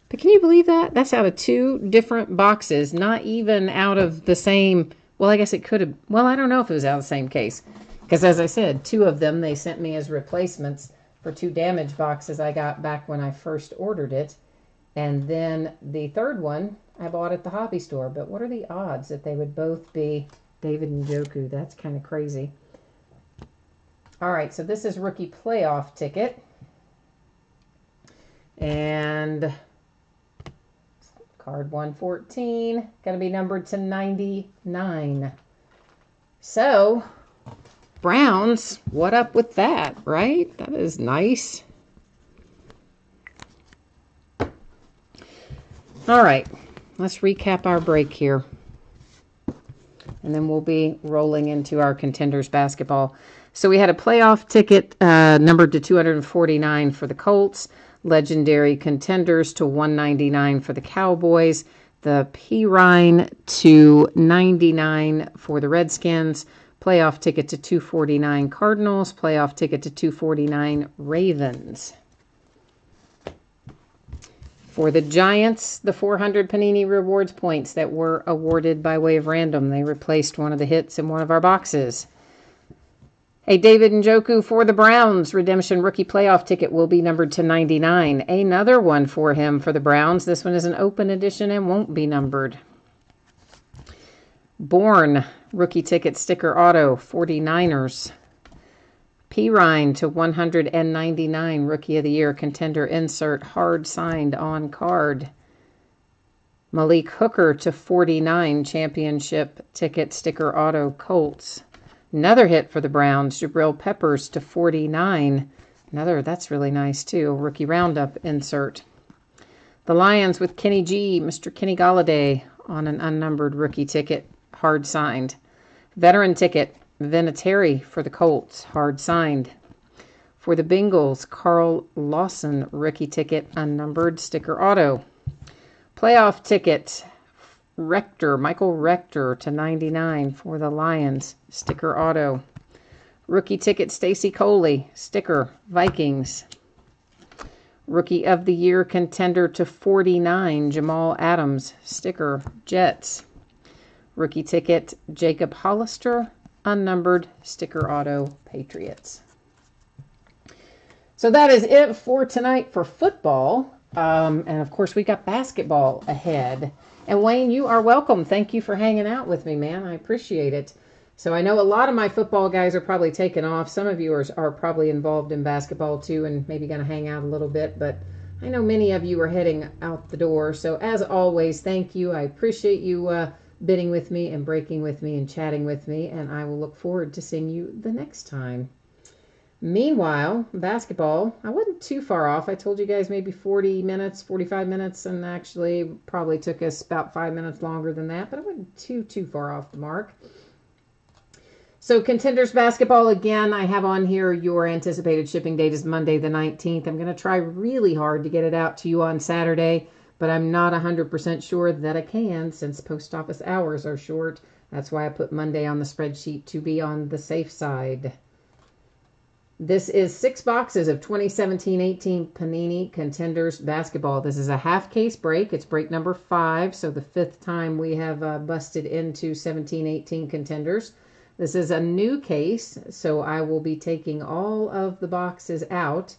But can you believe that? That's out of 2 different boxes, not even out of the same, well, I guess it could have, well, I don't know if it was out of the same case. Because as I said, 2 of them they sent me as replacements for 2 damaged boxes I got back when I first ordered it. And then the third one I bought at the hobby store. But what are the odds that they would both be David Njoku? That's kind of crazy. All right, so this is rookie playoff ticket. And Card 114, going to be numbered to 99. So, Browns, what up with that, right? That is nice. All right, let's recap our break here. And then we'll be rolling into our Contenders basketball. So we had a playoff ticket numbered to 249 for the Colts. Legendary Contenders to 199 for the Cowboys. The Pirine to 99 for the Redskins. Playoff ticket to 249 Cardinals. Playoff ticket to 249 Ravens. For the Giants, the 400 Panini Rewards points that were awarded by way of random. They replaced one of the hits in one of our boxes. A David Njoku for the Browns. Redemption rookie playoff ticket will be numbered to 99. Another one for him for the Browns. This one is an open edition and won't be numbered. Bourne rookie ticket sticker auto, 49ers. Pirine to 199 rookie of the year contender insert hard signed on card. Malik Hooker to 49 championship ticket sticker auto Colts. Another hit for the Browns, Jabril Peppers to 49. That's really nice too. Rookie roundup insert. The Lions with Kenny G, Mr. Kenny Golladay on an unnumbered rookie ticket, hard signed. Veteran ticket, Vinatieri for the Colts, hard signed. For the Bengals, Carl Lawson rookie ticket, unnumbered sticker auto. Playoff ticket, Michael Rector to 99 for the Lions, sticker auto. Rookie ticket, Stacy Coley, sticker, Vikings. Rookie of the year contender to 49, Jamal Adams, sticker, Jets. Rookie ticket, Jacob Hollister, unnumbered sticker auto, Patriots. So that is it for tonight for football. And of course, we got basketball ahead. And Wayne, you are welcome. Thank you for hanging out with me, man. I appreciate it. So I know a lot of my football guys are probably taking off. Some of you are probably involved in basketball too and maybe going to hang out a little bit. But I know many of you are heading out the door. So as always, thank you. I appreciate you bidding with me and breaking with me and chatting with me. And I will look forward to seeing you the next time. Meanwhile, basketball, I wasn't too far off. I told you guys maybe 40 minutes, 45 minutes, and actually probably took us about 5 minutes longer than that, but I wasn't too far off the mark. So Contenders basketball, again, I have on here your anticipated shipping date is Monday the 19th. I'm going to try really hard to get it out to you on Saturday, but I'm not 100% sure that I can since post office hours are short. That's why I put Monday on the spreadsheet to be on the safe side. This is 6 boxes of 2017-18 Panini Contenders basketball. This is a half case break. It's break number 5, so the 5th time we have busted into 17-18 Contenders. This is a new case, so I will be taking all of the boxes out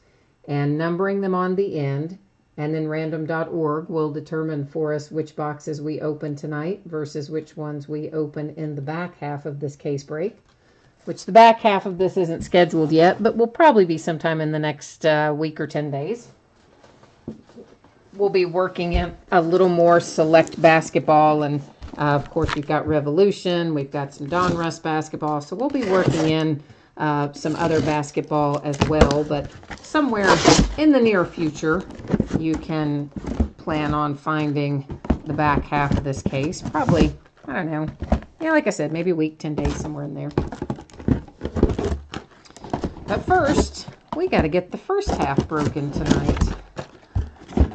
and numbering them on the end, and then random.org will determine for us which boxes we open tonight versus which ones we open in the back half of this case break. Which the back half of this isn't scheduled yet, but will probably be sometime in the next week or 10 days. We'll be working in a little more select basketball, and of course we've got Revolution, we've got some Donruss basketball, so we'll be working in some other basketball as well, but somewhere in the near future you can plan on finding the back half of this case. Probably, I don't know, yeah, like I said, maybe a week, 10 days, somewhere in there. But first, we got to get the first half broken tonight.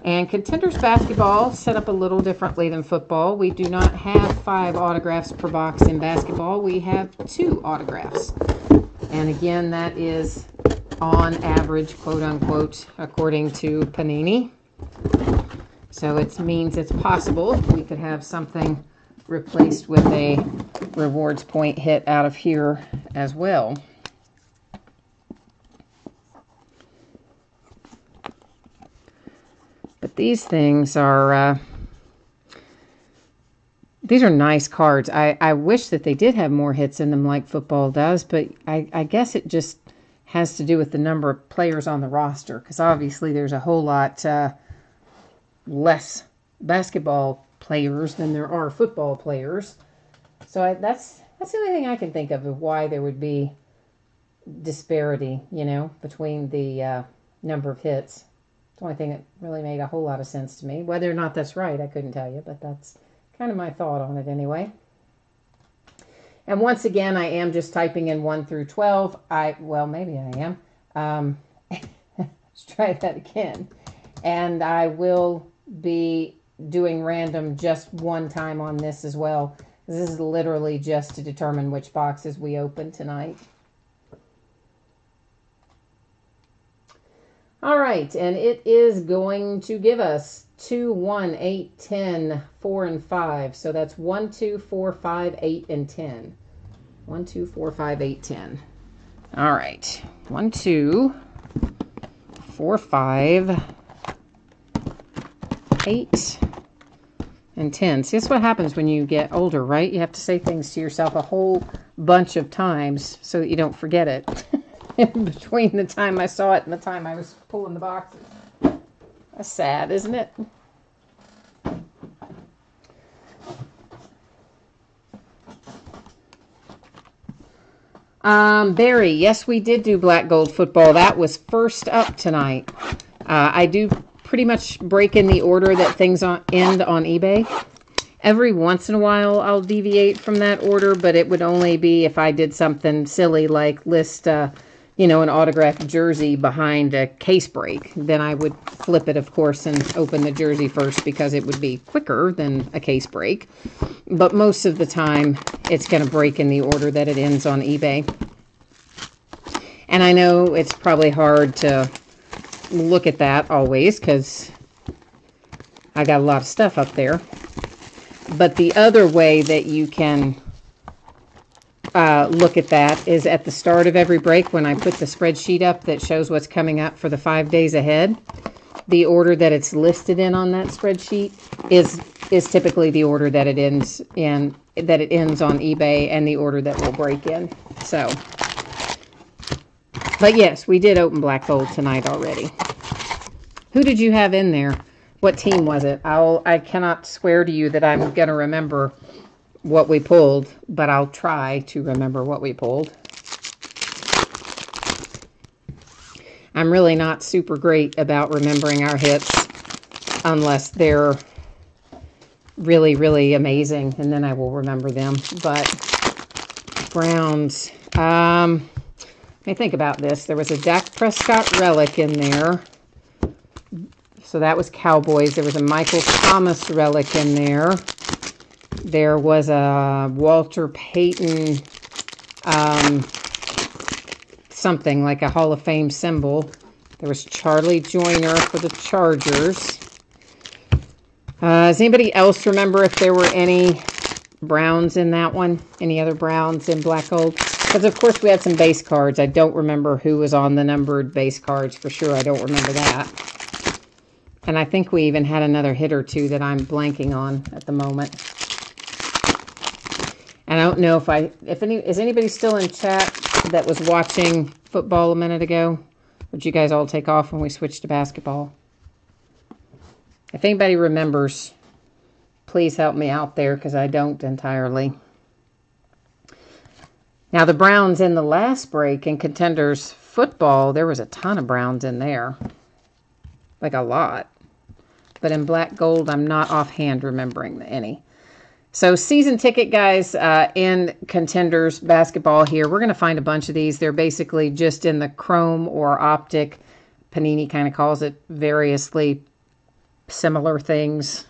And Contenders basketball set up a little differently than football. We do not have 5 autographs per box in basketball. We have 2 autographs. And again, that is on average, quote unquote, according to Panini. So it means it's possible we could have something replaced with a rewards point hit out of here as well. But these things are, these are nice cards. I wish that they did have more hits in them like football does, but I guess it just has to do with the number of players on the roster, because obviously there's a whole lot less basketball players than there are football players. So that's the only thing I can think of why there would be disparity, between the number of hits. It's the only thing that really made a whole lot of sense to me. Whether or not that's right, I couldn't tell you, but that's kind of my thought on it anyway. And once again, I am just typing in 1 through 12. Maybe I am. Let's try that again. And I will be doing random just one time on this as well. This is literally just to determine which boxes we open tonight. All right, and it is going to give us 2, 1, 8, 10, 4, and 5. So that's 1, 2, 4, 5, 8, and 10. 1, 2, 4, 5, 8, 10. All right. 1, 2, 4, 5, 8, and 10. See, that's what happens when you get older, right? You have to say things to yourself a whole bunch of times so that you don't forget it. In between the time I saw it and the time I was pulling the boxes. That's sad, isn't it? Barry, yes, we did do black gold football. That was first up tonight. I do pretty much break in the order that things end on eBay. Every once in a while, I'll deviate from that order, but it would only be if I did something silly like list, an autographed jersey behind a case break. Then I would flip it, of course, and open the jersey first because it would be quicker than a case break. But most of the time, it's going to break in the order that it ends on eBay. And I know it's probably hard to look at that always because I got a lot of stuff up there. But the other way that you can look at that is at the start of every break when I put the spreadsheet up that shows what's coming up for the 5 days ahead. The order that it's listed in on that spreadsheet is typically the order that it ends in, that it ends on eBay, and the order that will break in. So, but yes, we did open black gold tonight already. Who did you have in there? What team was it? I cannot swear to you that I'm going to remember what we pulled, but I'll try to remember what we pulled. I'm really not super great about remembering our hits unless they're really, really amazing, and then I will remember them. But Browns, let me think about this. There was a Dak Prescott relic in there. So that was Cowboys. There was a Michael Thomas relic in there. There was a Walter Payton, something like a Hall of Fame symbol. There was Charlie Joyner for the Chargers. Does anybody else remember if there were any Browns in that one? Any other Browns in black gold? Because, of course, we had some base cards. I don't remember who was on the numbered base cards for sure. I don't remember that. And I think we even had another hit or two that I'm blanking on at the moment. And I don't know is anybody still in chat that was watching football a minute ago? Would you guys all take off when we switch to basketball? If anybody remembers, please help me out there because I don't entirely. Now the Browns in the last break in Contenders football, there was a ton of Browns in there. Like a lot. But in black gold, I'm not offhand remembering any. So season ticket, guys, in Contenders basketball here. We're going to find a bunch of these. They're basically just in the chrome or optic. Panini kind of calls it variously similar things.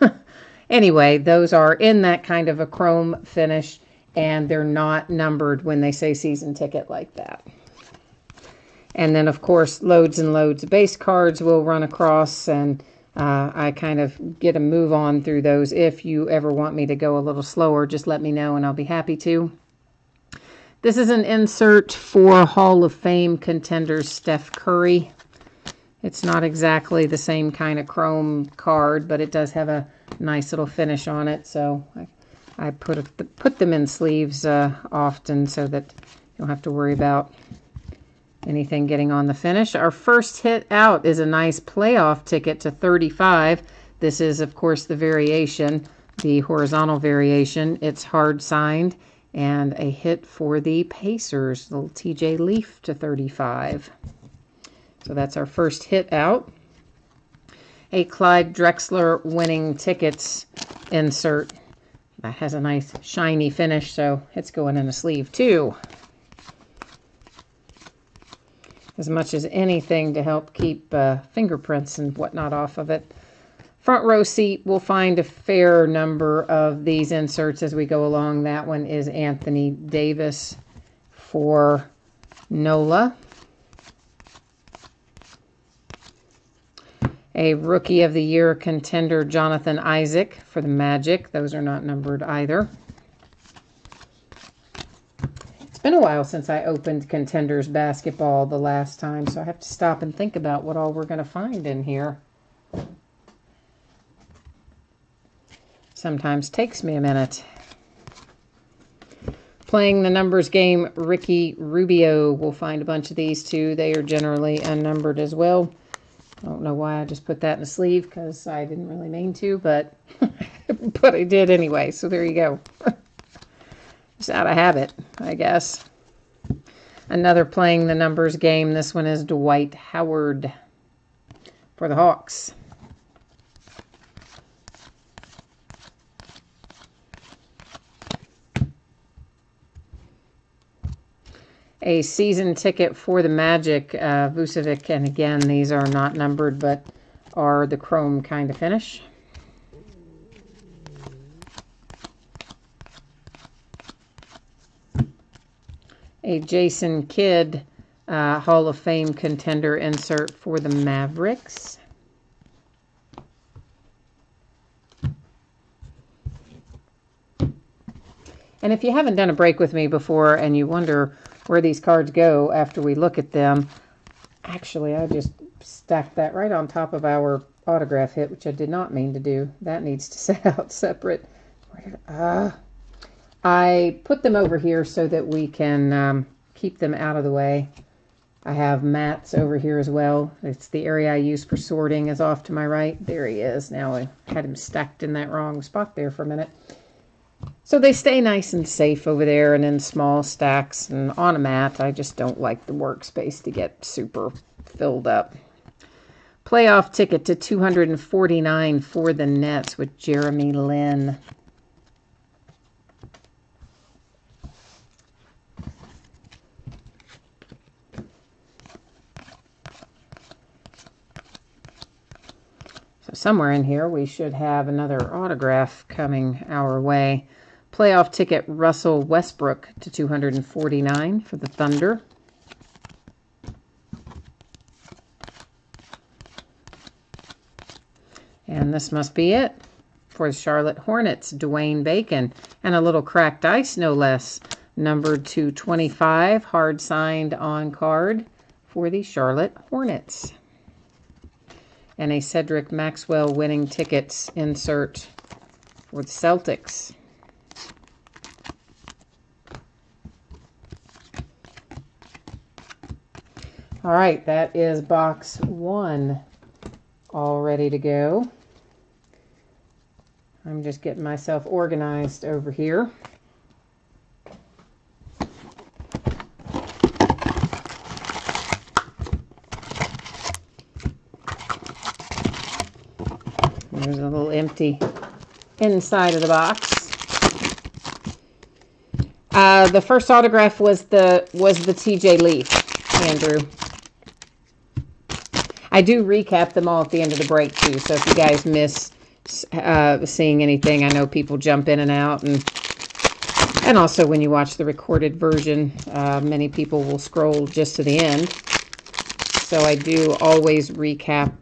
Anyway, those are in that kind of a chrome finish, and they're not numbered when they say season ticket like that. And then, of course, loads and loads of base cards will run across, and I kind of get a move on through those. If you ever want me to go a little slower, just let me know, and I'll be happy to. This is an insert for Hall of Fame contenders Steph Curry. It's not exactly the same kind of chrome card, but it does have a nice little finish on it, so I put them in sleeves often so that you don't have to worry about anything getting on the finish. Our first hit out is a nice playoff ticket to 35. This is, of course, the variation, the horizontal variation. It's hard signed and a hit for the Pacers. Little TJ Leaf to 35. So that's our first hit out. A Clyde Drexler winning tickets insert. That has a nice shiny finish, so it's going in a sleeve too. As much as anything to help keep fingerprints and whatnot off of it. Front row seat, we'll find a fair number of these inserts as we go along. That one is Anthony Davis for NOLA. A Rookie of the Year contender, Jonathan Isaac for the Magic. Those are not numbered either. It's been a while since I opened Contenders basketball the last time, so I have to stop and think about what all we're going to find in here. Sometimes takes me a minute. Playing the numbers game, Ricky Rubio. We'll find a bunch of these too. They are generally unnumbered as well. I don't know why I just put that in the sleeve because I didn't really mean to, but but I did anyway, so there you go. Just out of habit, I guess. Another playing the numbers game. This one is Dwight Howard for the Hawks. A season ticket for the Magic, Vucevic, and again, these are not numbered, but are the chrome kind of finish. A Jason Kidd, Hall of Fame contender insert for the Mavericks. And if you haven't done a break with me before and you wonder where these cards go after we look at them, actually I just stacked that right on top of our autograph hit, which I did not mean to do. That needs to sit out separate. I put them over here so that we can keep them out of the way. I have mats over here as well. It's the area I use for sorting is off to my right. There he is. Now I had him stacked in that wrong spot there for a minute. So they stay nice and safe over there and in small stacks and on a mat. I just don't like the workspace to get super filled up. Playoff ticket to 249 for the Nets with Jeremy Lin. So somewhere in here we should have another autograph coming our way. Playoff ticket, Russell Westbrook to 249 for the Thunder. And this must be it for the Charlotte Hornets, Dwayne Bacon. And a little cracked ice, no less. Numbered to 25, hard signed on card for the Charlotte Hornets. And a Cedric Maxwell winning tickets insert for the Celtics. All right, that is box one all ready to go. I'm just getting myself organized over here. There's a little empty inside of the box. The first autograph was the TJ Leaf, Andrew. I do recap them all at the end of the break too, so if you guys miss seeing anything, I know people jump in and out, and also when you watch the recorded version, many people will scroll just to the end. So I do always recap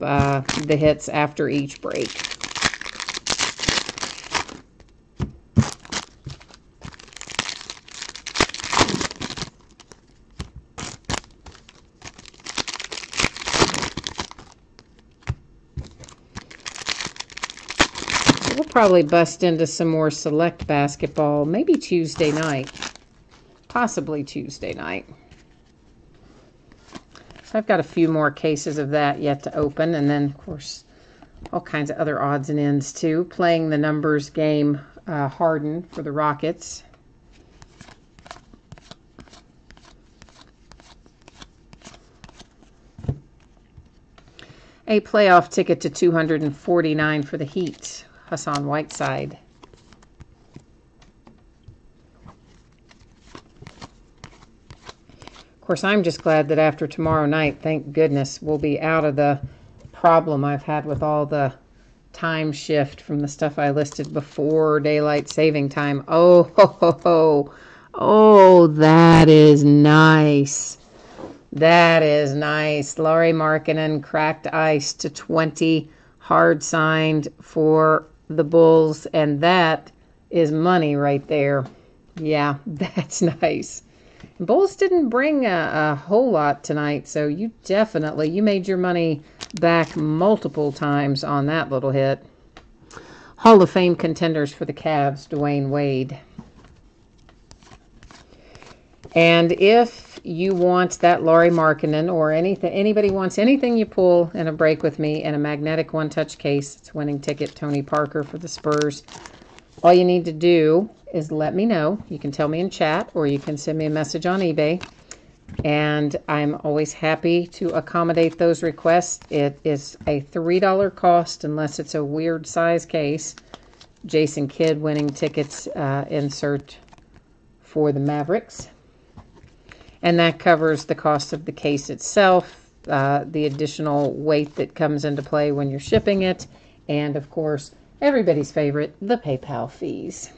the hits after each break. We'll probably bust into some more select basketball, maybe Tuesday night, possibly Tuesday night. So I've got a few more cases of that yet to open, and then, of course, all kinds of other odds and ends too. Playing the numbers game, Harden for the Rockets. A playoff ticket to 249 for the Heat, Hassan Whiteside. Of course, I'm just glad that after tomorrow night, thank goodness, we'll be out of the problem I've had with all the time shift from the stuff I listed before daylight saving time. Oh, ho, ho, ho. Oh, that is nice. That is nice. Lauri Markkanen, cracked ice to 20, hard signed for the Bulls, and that is money right there. Yeah, that's nice. Bulls didn't bring a whole lot tonight, so you made your money back multiple times on that little hit. Hall of Fame contenders for the Cavs, Dwayne Wade. And if you want that Lauri Markkanen or anybody wants anything you pull in a break with me in a magnetic one-touch case, it's winning ticket, Tony Parker for the Spurs. All you need to do is let me know. You can tell me in chat or you can send me a message on eBay. And I'm always happy to accommodate those requests. It is a $3 cost unless it's a weird size case. Jason Kidd winning tickets insert for the Mavericks. And that covers the cost of the case itself, the additional weight that comes into play when you're shipping it, and of course, everybody's favorite, the PayPal fees.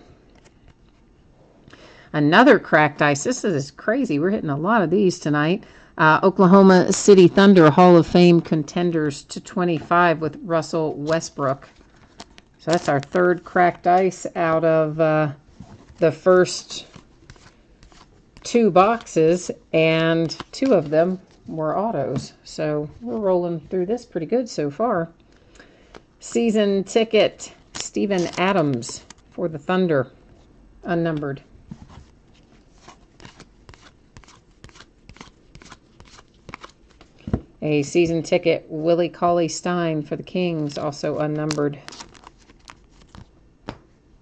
Another cracked ice. This is crazy. We're hitting a lot of these tonight. Oklahoma City Thunder Hall of Fame contenders to 25 with Russell Westbrook. So that's our third cracked ice out of the first 2 boxes, and 2 of them were autos. So we're rolling through this pretty good so far. Season ticket, Steven Adams for the Thunder, unnumbered. A season ticket, Willie Cauley-Stein for the Kings, also unnumbered,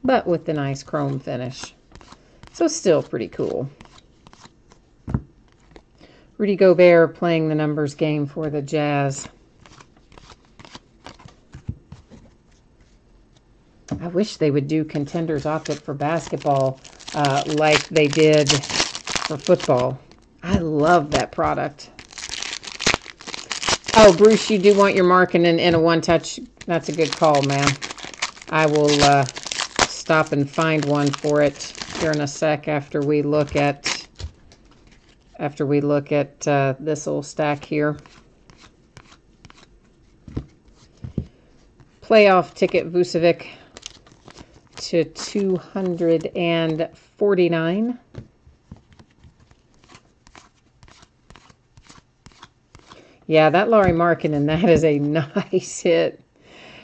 but with the nice chrome finish. So still pretty cool. Rudy Gobert playing the numbers game for the Jazz. I wish they would do Contenders Optic for basketball like they did for football. I love that product. Oh, Bruce, you do want your Markkanen in a one-touch. That's a good call, man. I will stop and find one for it here in a sec after we look at this little stack here. Playoff ticket, Vucevic to 249. Yeah, that Lauri Markkanen, that is a nice hit.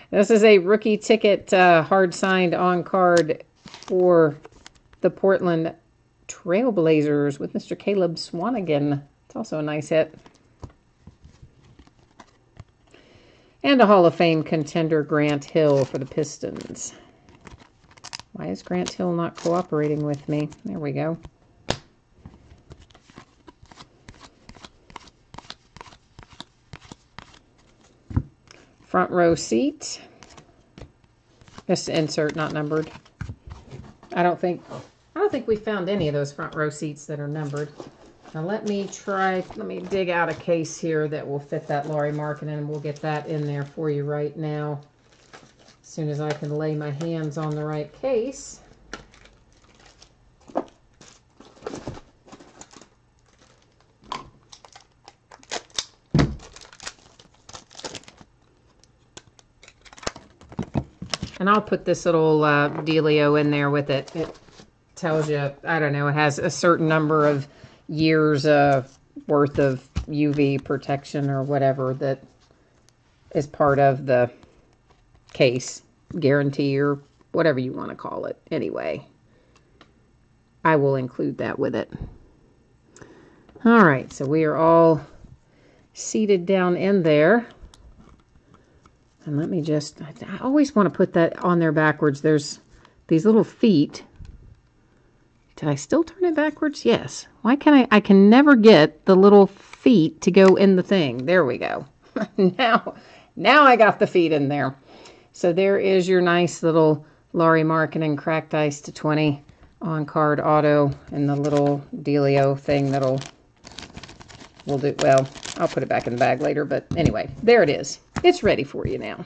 This is a rookie ticket, hard signed on card for the Portland Trailblazers with Mr. Caleb Swanigan. It's also a nice hit. And a Hall of Fame contender, Grant Hill for the Pistons. Why is Grant Hill not cooperating with me? There we go. Front row seat. Just insert, not numbered. I don't think we found any of those front row seats that are numbered. Now let me dig out a case here that will fit that Lauri Markkanen, and we'll get that in there for you right now. As soon as I can lay my hands on the right case. And I'll put this little dealio in there with it. It tells you, I don't know, it has a certain number of years worth of UV protection or whatever that is part of the case guarantee or whatever you want to call it. Anyway, I will include that with it. All right, so we are all seated down in there. And let me just, I always want to put that on there backwards. There's these little feet. Did I still turn it backwards? Yes. Why can't I can never get the little feet to go in the thing. There we go. now I got the feet in there. So there is your nice little Laurie Markkinen cracked ice to 20 on card auto, and the little dealio thing we'll do. Well, I'll put it back in the bag later, but anyway, there it is. It's ready for you now.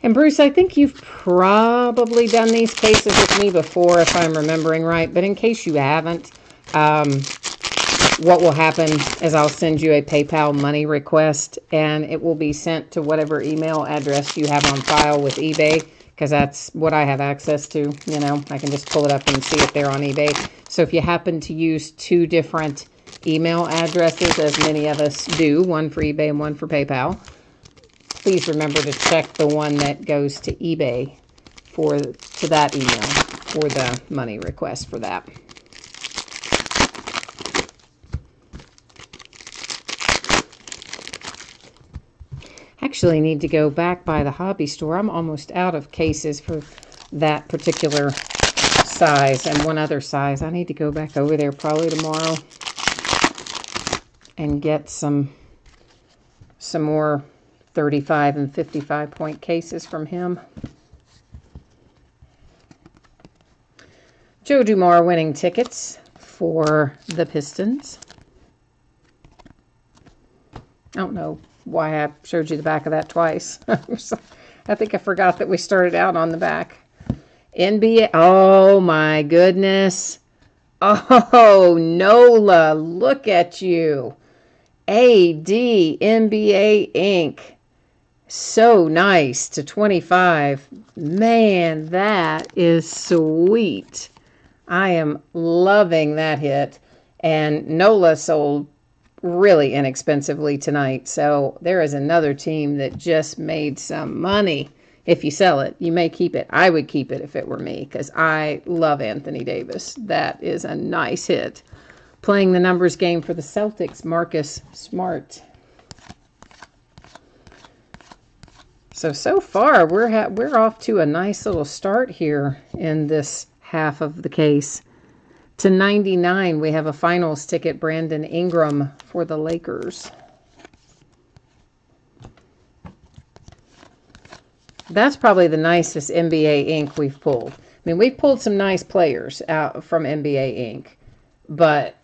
And Bruce, I think you've probably done these cases with me before, if I'm remembering right. But in case you haven't, what will happen is I'll send you a PayPal money request, and it will be sent to whatever email address you have on file with eBay, because that's what I have access to. You know, I can just pull it up and see if they're on eBay. So if you happen to use 2 different email addresses, as many of us do, one for eBay and one for PayPal, please remember to check the one that goes to eBay to that email for the money request for that. Actually need to go back by the hobby store. I'm almost out of cases for that particular size and one other size. I need to go back over there probably tomorrow and get some more 35 and 55 point cases from him. Joe Dumars winning tickets for the Pistons. I don't know why I showed you the back of that twice. I think I forgot that we started out on the back. NBA. Oh my goodness. Oh, Nola, look at you. AD NBA Inc. So nice to 25. Man, that is sweet. I am loving that hit. And Nola sold really inexpensively tonight. So there is another team that just made some money. If you sell it, you may keep it. I would keep it if it were me, because I love Anthony Davis. That is a nice hit. Playing the numbers game for the Celtics, Marcus Smart. So far, we're off to a nice little start here in this half of the case. To 99, we have a finals ticket, Brandon Ingram for the Lakers. That's probably the nicest NBA Inc. we've pulled. I mean, we've pulled some nice players out from NBA Inc., but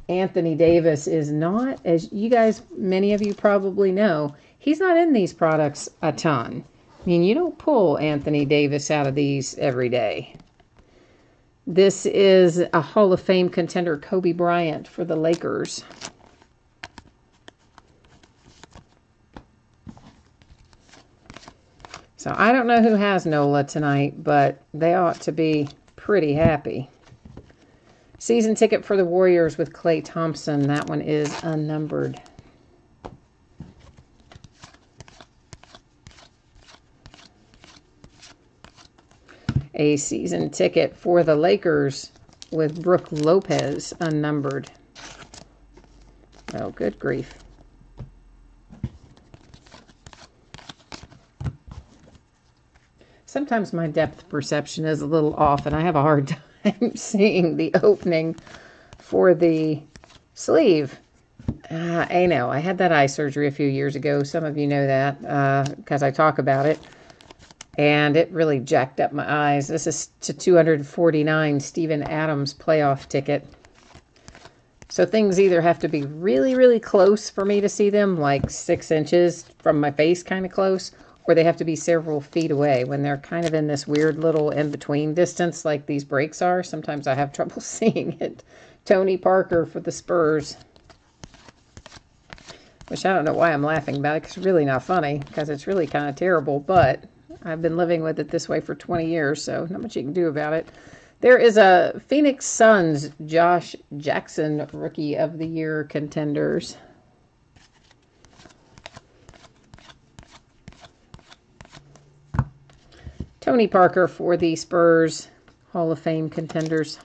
Anthony Davis is not, as you guys, many of you probably know, he's not in these products a ton. I mean, you don't pull Anthony Davis out of these every day. This is a Hall of Fame contender, Kobe Bryant for the Lakers. So I don't know who has Nola tonight, but they ought to be pretty happy. Season ticket for the Warriors with Klay Thompson. That one is unnumbered. A season ticket for the Lakers with Brooke Lopez, unnumbered. Oh, good grief. Sometimes my depth perception is a little off, and I have a hard time seeing the opening for the sleeve. I know. I had that eye surgery a few years ago. Some of you know that because I talk about it. And it really jacked up my eyes. This is to 249, Steven Adams playoff ticket. So things either have to be really, really close for me to see them, like 6 inches from my face kind of close, or they have to be several feet away. When they're kind of in this weird little in-between distance like these breaks are, sometimes I have trouble seeing it. Tony Parker for the Spurs. Which I don't know why I'm laughing about it, because it's really not funny, because it's really kind of terrible, but I've been living with it this way for 20 years, so not much you can do about it. There is a Phoenix Suns Josh Jackson Rookie of the Year contenders. Tony Parker for the Spurs Hall of Fame contenders.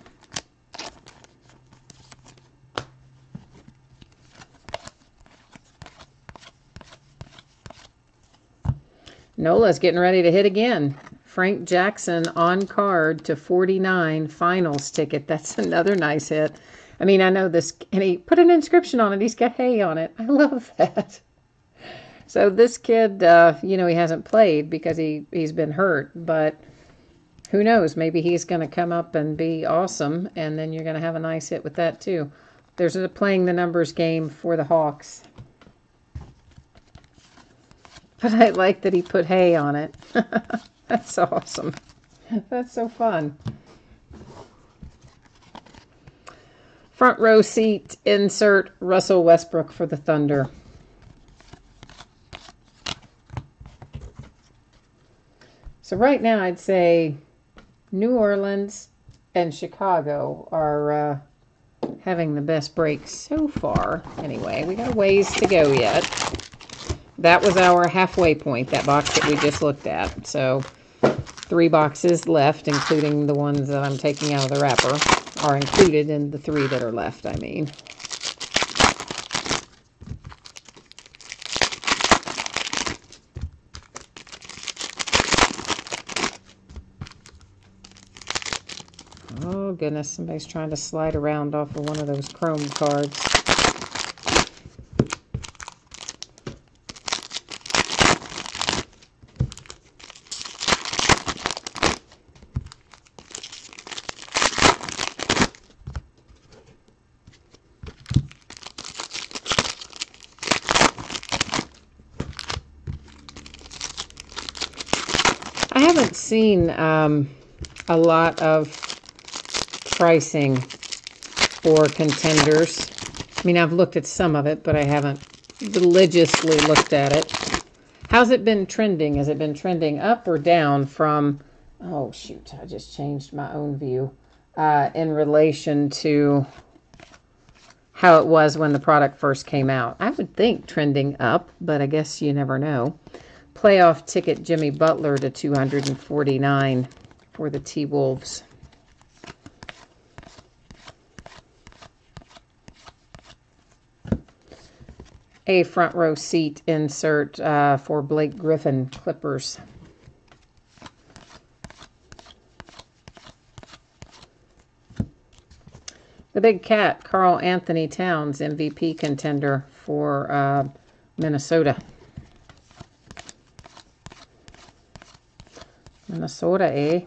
Nola's getting ready to hit again. Frank Jackson on card to 49 finals ticket. That's another nice hit. I mean, I know this, and he put an inscription on it. He's got hay on it. I love that. So this kid, you know, he hasn't played because he's been hurt, but who knows? Maybe he's going to come up and be awesome, and then you're going to have a nice hit with that too. There's a playing the numbers game for the Hawks. But I like that he put hay on it. That's awesome. That's so fun. Front row seat insert Russell Westbrook for the Thunder. So right now I'd say New Orleans and Chicago are having the best break so far. Anyway, we got a ways to go yet. That was our halfway point, that box that we just looked at. So 3 boxes left, including the ones that I'm taking out of the wrapper, are included in the 3 that are left, I mean. Oh, goodness. Somebody's trying to slide around off of one of those chrome cards. I haven't seen a lot of pricing for contenders. I mean, I've looked at some of it, but I haven't religiously looked at it. How's it been trending? Has it been trending up or down from, oh shoot, I just changed my own view, in relation to how it was when the product first came out? I would think trending up, but I guess you never know. Playoff ticket Jimmy Butler to 249 for the T-Wolves. A front row seat insert for Blake Griffin, Clippers. The Big Cat, Karl Anthony Towns, MVP contender for Minnesota. Minnesota, eh?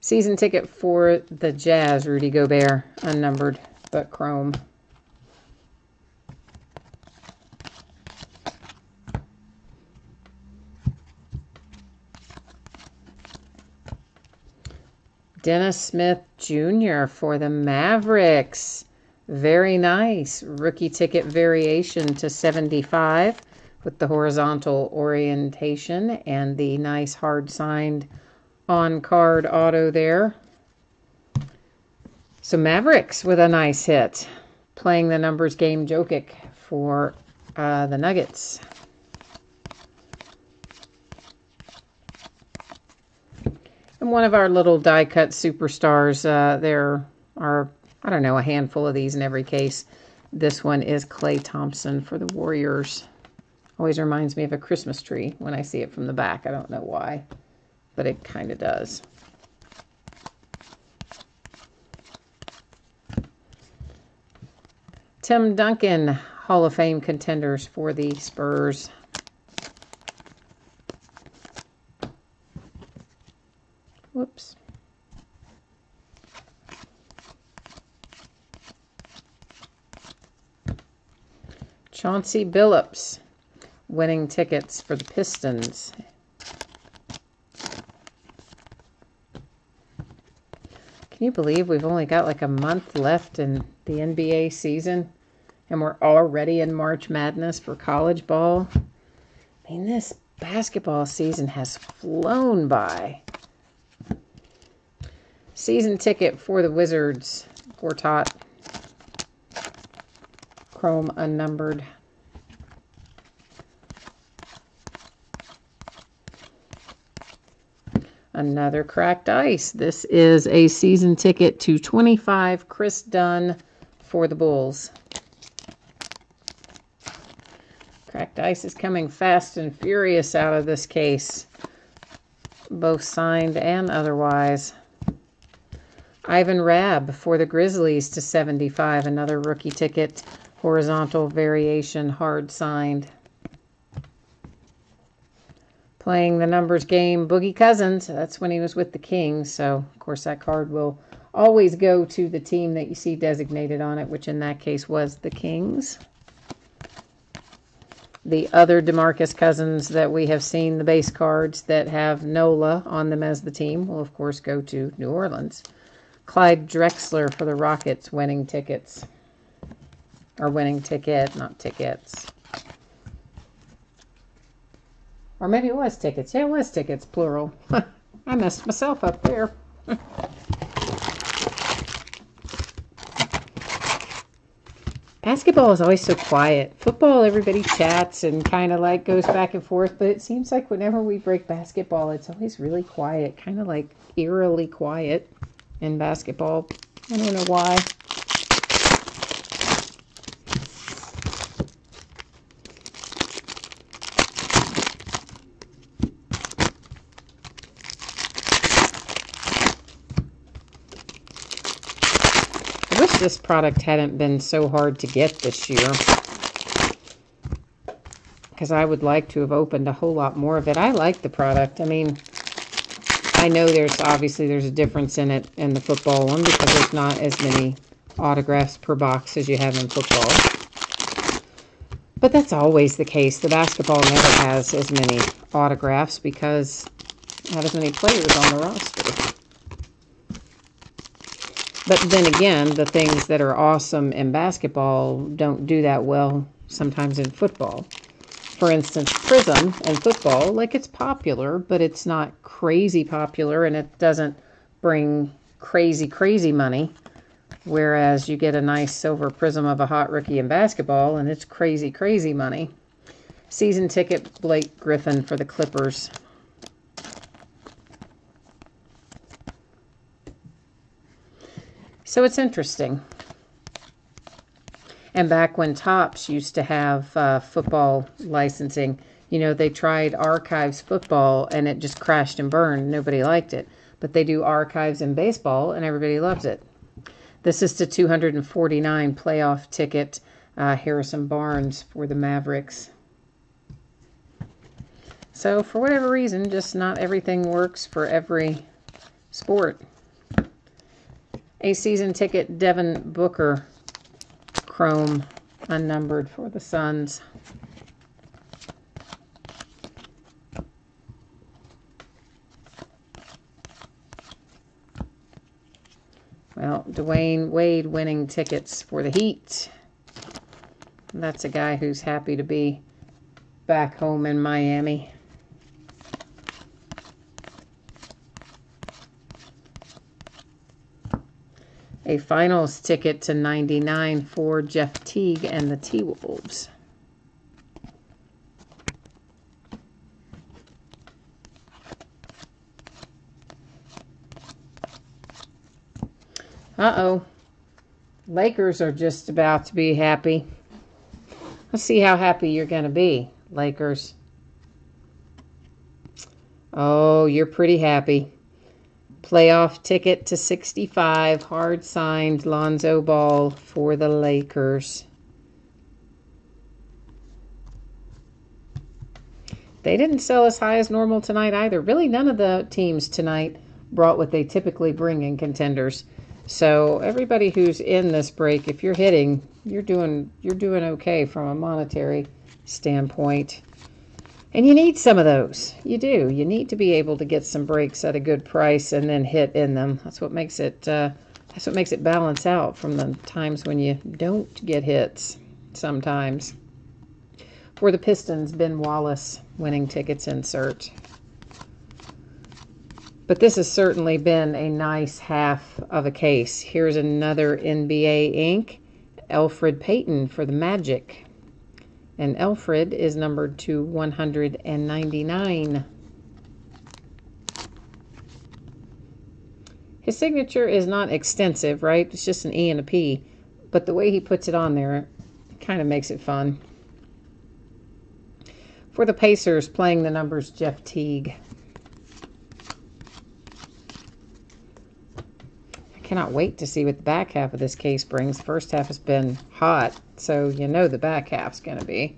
Season ticket for the Jazz, Rudy Gobert, unnumbered, but chrome. Dennis Smith Jr. for the Mavericks. Very nice. Rookie ticket variation to 75 with the horizontal orientation and the nice hard signed on-card auto there. So Mavericks with a nice hit. Playing the numbers game Jokic for the Nuggets. And one of our little die-cut superstars, there are, I don't know, a handful of these in every case. This one is Klay Thompson for the Warriors. Always reminds me of a Christmas tree when I see it from the back. I don't know why, but it kind of does. Tim Duncan, Hall of Fame contenders for the Spurs. Whoops. Chauncey Billups, winning tickets for the Pistons. Can you believe we've only got like a month left in the NBA season and we're already in March Madness for college ball? I mean, this basketball season has flown by. Season ticket for the Wizards, Gortat, chrome unnumbered. Another cracked ice. This is a season ticket to 25, Chris Dunn for the Bulls. Cracked ice is coming fast and furious out of this case, both signed and otherwise. Ivan Rabb for the Grizzlies to 75, another rookie ticket, horizontal variation, hard signed. Playing the numbers game, Boogie Cousins. That's when he was with the Kings. So, of course, that card will always go to the team that you see designated on it, which in that case was the Kings. The other DeMarcus Cousins that we have seen, the base cards that have NOLA on them as the team, will, of course, go to New Orleans. Clyde Drexler for the Rockets, winning tickets. Or winning ticket, not tickets. Or maybe it was tickets. Yeah, it was tickets, plural. I messed myself up there. Basketball is always so quiet. Football, everybody chats and kind of like goes back and forth. But it seems like whenever we break basketball, it's always really quiet. Kind of like eerily quiet in basketball. I don't know why. I wish this product hadn't been so hard to get this year, because I would like to have opened a whole lot more of it. I like the product. I mean, I know there's a difference in it in the football one because there's not as many autographs per box as you have in football. But that's always the case. The basketball never has as many autographs because not as many players on the roster. But then again, the things that are awesome in basketball don't do that well sometimes in football. For instance, Prism in football, like it's popular, but it's not crazy popular and it doesn't bring crazy, crazy money. Whereas you get a nice silver Prism of a hot rookie in basketball and it's crazy, crazy money. Season ticket, Blake Griffin for the Clippers. So it's interesting. And back when Topps used to have football licensing, you know, they tried Archives football and it just crashed and burned. Nobody liked it. But they do Archives in baseball and everybody loves it. This is the 249 playoff ticket, Harrison Barnes for the Mavericks. So for whatever reason, just not everything works for every sport. A season ticket, Devin Booker, chrome, unnumbered for the Suns. Well, Dwayne Wade winning tickets for the Heat. That's a guy who's happy to be back home in Miami. A finals ticket to 99 for Jeff Teague and the T-Wolves. Uh-oh. Lakers are just about to be happy. Let's see how happy you're going to be, Lakers. Oh, you're pretty happy. Playoff ticket to 65, hard signed Lonzo Ball for the Lakers. They didn't sell as high as normal tonight either. Really, none of the teams tonight brought what they typically bring in contenders. So everybody who's in this break, if you're hitting, you're doing okay from a monetary standpoint. And you need some of those. You do. You need to be able to get some breaks at a good price and then hit in them. That's what makes it balance out from the times when you don't get hits sometimes. For the Pistons, Ben Wallace winning tickets insert. But this has certainly been a nice half of a case. Here's another NBA ink. Elfrid Payton for the Magic. And Elfrid is numbered to 199. His signature is not extensive, right? It's just an E and a P. But the way he puts it on there kind of makes it fun. For the Pacers, playing the numbers, Jeff Teague. I cannot wait to see what the back half of this case brings. The first half has been hot, so you know the back half's going to be.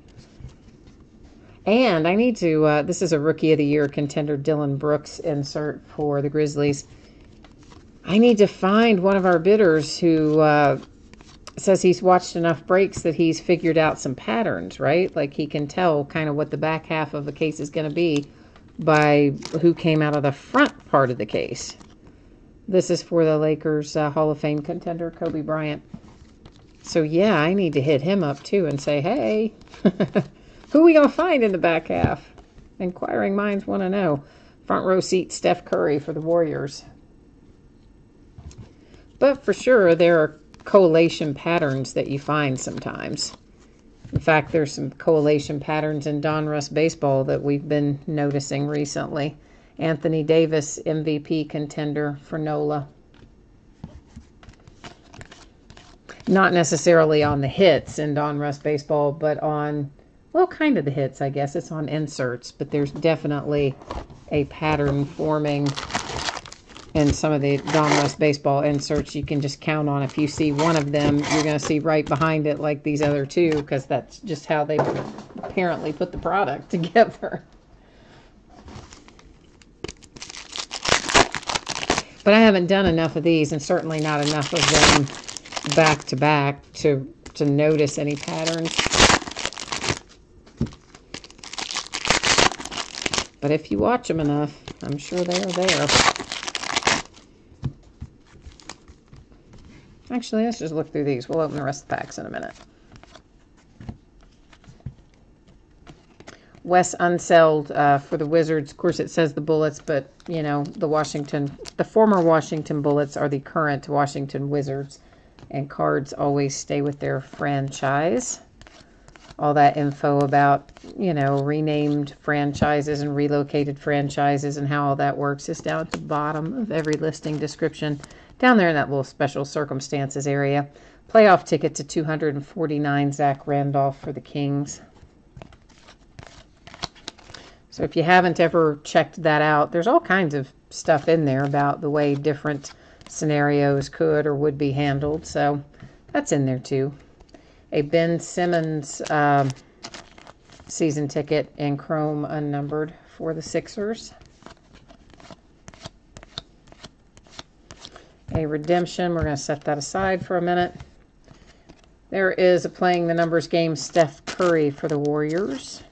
And I need to, this is a Rookie of the Year contender, Dylan Brooks insert for the Grizzlies. I need to find one of our bidders who says he's watched enough breaks that he's figured out some patterns, right? Like he can tell kind of what the back half of a case is going to be by who came out of the front part of the case. This is for the Lakers Hall of Fame contender, Kobe Bryant. So yeah, I need to hit him up too and say, hey, who are we going to find in the back half? Inquiring minds want to know. Front row seat, Steph Curry for the Warriors. But for sure, there are correlation patterns that you find sometimes. In fact, there's some correlation patterns in Donruss baseball that we've been noticing recently. Anthony Davis, MVP contender for NOLA. Not necessarily on the hits in Donruss baseball, but on, well, kind of the hits, I guess. It's on inserts, but there's definitely a pattern forming in some of the Donruss baseball inserts. You can just count on, if you see one of them, you're going to see right behind it like these other two, because that's just how they apparently put the product together. But I haven't done enough of these, and certainly not enough of them back to back to notice any patterns. But if you watch them enough, I'm sure they are there. Actually, let's just look through these. We'll open the rest of the packs in a minute. Wes Unseld for the Wizards. Of course, it says the Bullets, but, you know, the former Washington Bullets are the current Washington Wizards. And cards always stay with their franchise. All that info about, you know, renamed franchises and relocated franchises and how all that works is down at the bottom of every listing description. Down there in that little special circumstances area. Playoff ticket to 249, Zach Randolph for the Kings. So if you haven't ever checked that out, there's all kinds of stuff in there about the way different scenarios could or would be handled. So that's in there too. A Ben Simmons season ticket in chrome unnumbered for the Sixers. A redemption. We're going to set that aside for a minute. There is a playing the numbers game, Steph Curry for the Warriors.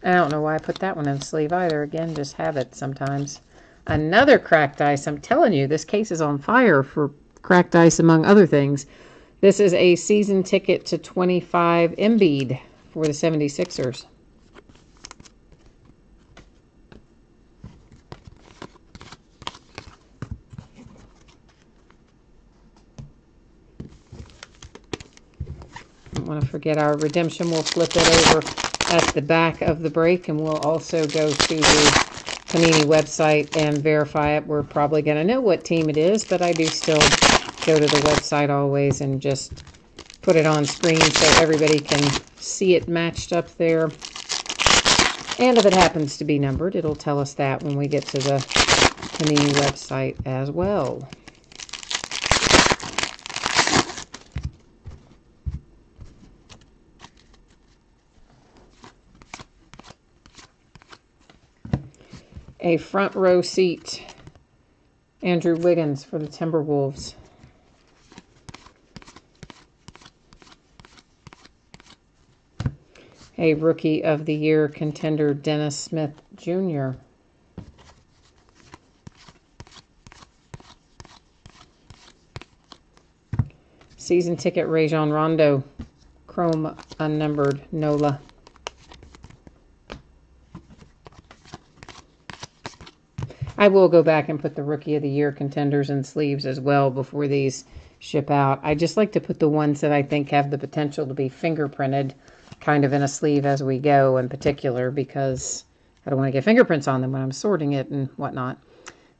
I don't know why I put that one in sleeve either. Again, just have it sometimes. Another cracked ice. I'm telling you, this case is on fire for cracked ice, among other things. This is a season ticket to 25, Embiid for the 76ers. Don't want to forget our redemption. We'll flip it over at the back of the break, and we'll also go to the Panini website and verify it. We're probably going to know what team it is, but I do still go to the website always and just put it on screen so everybody can see it matched up there. And if it happens to be numbered, it'll tell us that when we get to the Panini website as well. A front row seat, Andrew Wiggins for the Timberwolves. A Rookie of the Year contender, Dennis Smith Jr. Season ticket, Rajon Rondo, chrome unnumbered, NOLA. I will go back and put the Rookie of the Year contenders in sleeves as well before these ship out. I just like to put the ones that I think have the potential to be fingerprinted kind of in a sleeve as we go in particular, because I don't want to get fingerprints on them when I'm sorting it and whatnot.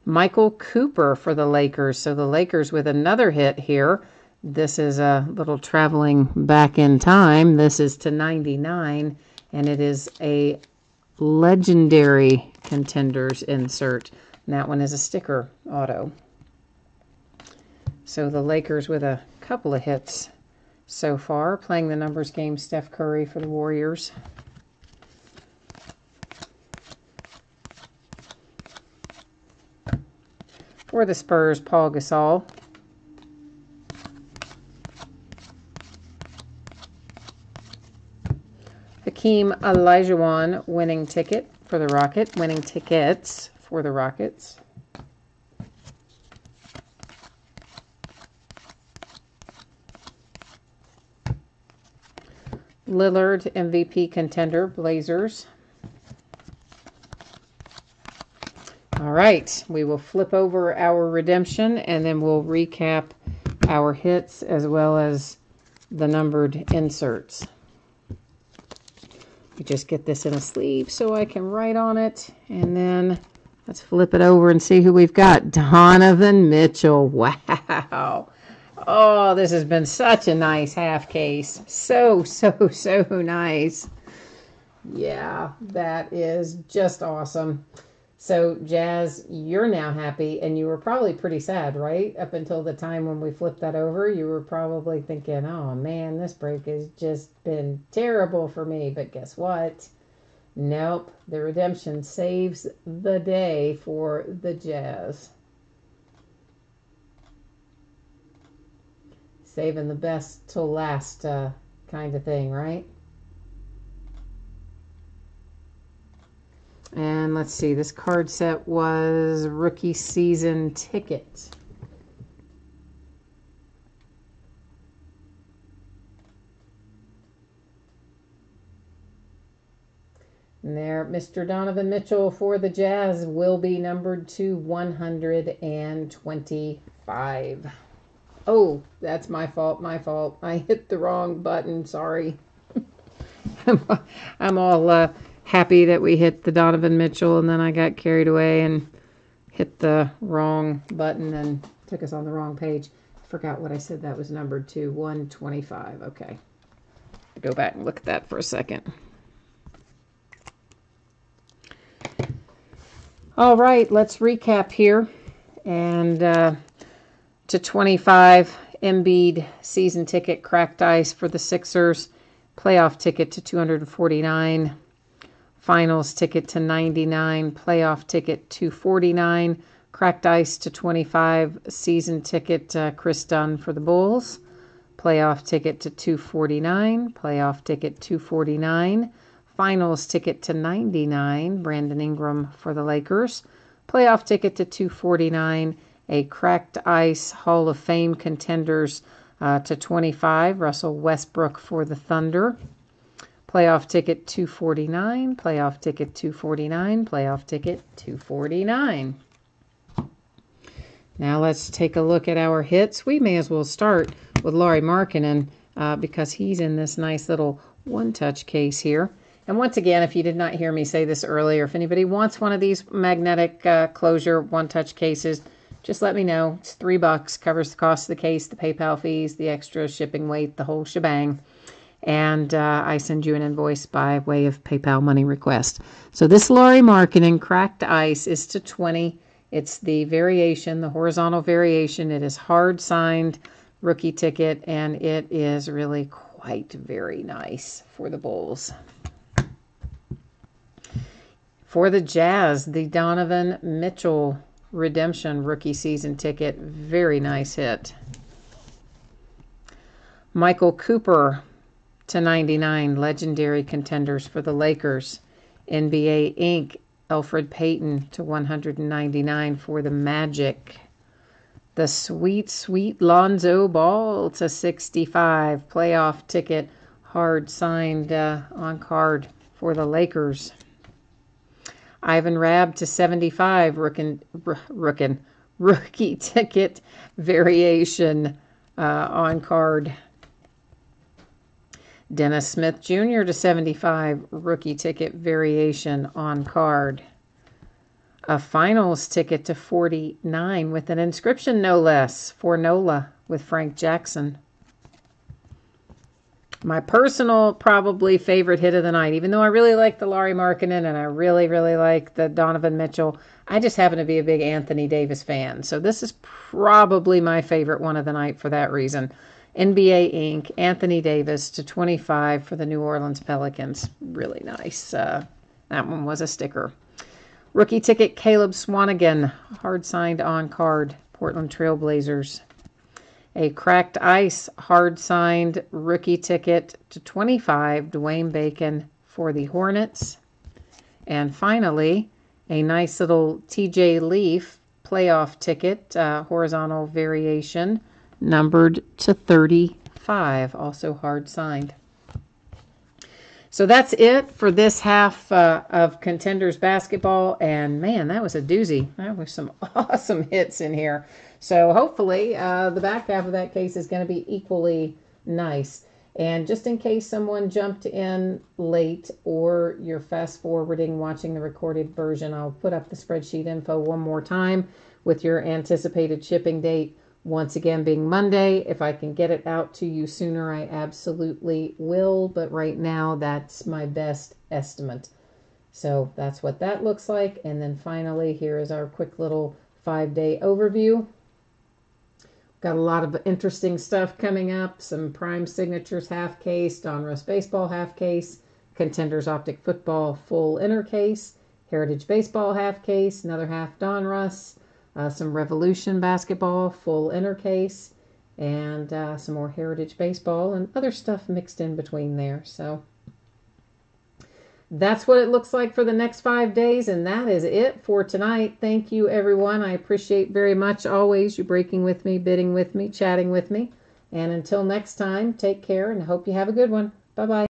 Michael Cooper for the Lakers. So the Lakers with another hit here. This is a little traveling back in time. This is to 99, and it is a legendary contenders insert. And that one is a sticker auto. So the Lakers with a couple of hits so far. Playing the numbers game, Steph Curry for the Warriors. For the Spurs, Paul Gasol. Hakeem Olajuwon winning ticket for the Rocket. Winning tickets for the Rockets. Lillard MVP contender, Blazers. All right, we will flip over our redemption and then we'll recap our hits as well as the numbered inserts. You just get this in a sleeve so I can write on it, and then let's flip it over and see who we've got. Donovan Mitchell. Wow. Oh, this has been such a nice half case. So nice. Yeah, that is just awesome. So, Jazz, you're now happy, and you were probably pretty sad, right? Up until the time when we flipped that over, you were probably thinking, oh, man, this break has just been terrible for me. But guess what? Nope, the redemption saves the day for the Jazz. Saving the best till last kind of thing, right? And let's see, this card set was rookie season ticket. And there, Mr. Donovan Mitchell for the Jazz will be numbered to 125. Oh, that's my fault, I hit the wrong button, sorry. I'm all happy that we hit the Donovan Mitchell, and then I got carried away and hit the wrong button and took us on the wrong page. I forgot what I said that was numbered to, 125. Okay. Go back and look at that for a second. All right, let's recap here. And to 25, Embiid season ticket, cracked ice for the Sixers. Playoff ticket to 249. Finals ticket to 99. Playoff ticket 249. Cracked ice to 25. Season ticket Chris Dunn for the Bulls. Playoff ticket to 249. Playoff ticket 249. Finals ticket to 99. Brandon Ingram for the Lakers. Playoff ticket to 249. A cracked ice Hall of Fame contenders to 25. Russell Westbrook for the Thunder. Playoff ticket 249. Playoff ticket 249. Playoff ticket 249. Now let's take a look at our hits. We may as well start with Lauri Markkanen because he's in this nice little one-touch case here. And once again, if you did not hear me say this earlier, if anybody wants one of these magnetic closure one-touch cases, just let me know. It's $3, covers the cost of the case, the PayPal fees, the extra shipping weight, the whole shebang. And I send you an invoice by way of PayPal money request. So this Lauri Markkanen cracked ice is to 20. It's the variation, the horizontal variation. It is hard signed rookie ticket, and it is really quite very nice for the Bulls. For the Jazz, the Donovan Mitchell redemption rookie season ticket, very nice hit. Michael Cooper to 99, legendary contenders for the Lakers. NBA Inc., Elfrid Payton to 199 for the Magic. The sweet, sweet Lonzo Ball to 65, playoff ticket, hard signed on card for the Lakers. Ivan Rabb to 75, rookie ticket variation on card. Dennis Smith Jr. to 75, rookie ticket variation on card. A finals ticket to 49 with an inscription, no less, for Nola with Frank Jackson. My personal, probably favorite hit of the night, even though I really like the Lauri Markkanen and I really, really like the Donovan Mitchell, I just happen to be a big Anthony Davis fan. So this is probably my favorite one of the night for that reason. NBA Inc., Anthony Davis to 25 for the New Orleans Pelicans. Really nice. That one was a sticker. Rookie ticket, Caleb Swanigan, hard signed on card, Portland Trail Blazers. A cracked ice, hard signed rookie ticket to 25, Dwayne Bacon for the Hornets. And finally, a nice little TJ Leaf playoff ticket, horizontal variation, numbered to 35, also hard signed. So that's it for this half of Contenders basketball. And man, that was a doozy. That was some awesome hits in here. So hopefully the back half of that case is going to be equally nice. And just in case someone jumped in late or you're fast forwarding watching the recorded version, I'll put up the spreadsheet info one more time with your anticipated shipping date. Once again, being Monday, if I can get it out to you sooner, I absolutely will. But right now, that's my best estimate. So that's what that looks like. And then finally, here is our quick little 5-day overview. Got a lot of interesting stuff coming up. Some Prime Signatures half case, Donruss Baseball half case, Contenders Optic Football full inner case, Heritage Baseball half case, another half Donruss. Some Revolution basketball, full inner case, and some more Heritage baseball and other stuff mixed in between there. So that's what it looks like for the next 5 days, and that is it for tonight. Thank you, everyone. I appreciate very much always you breaking with me, bidding with me, chatting with me. And until next time, take care and hope you have a good one. Bye-bye.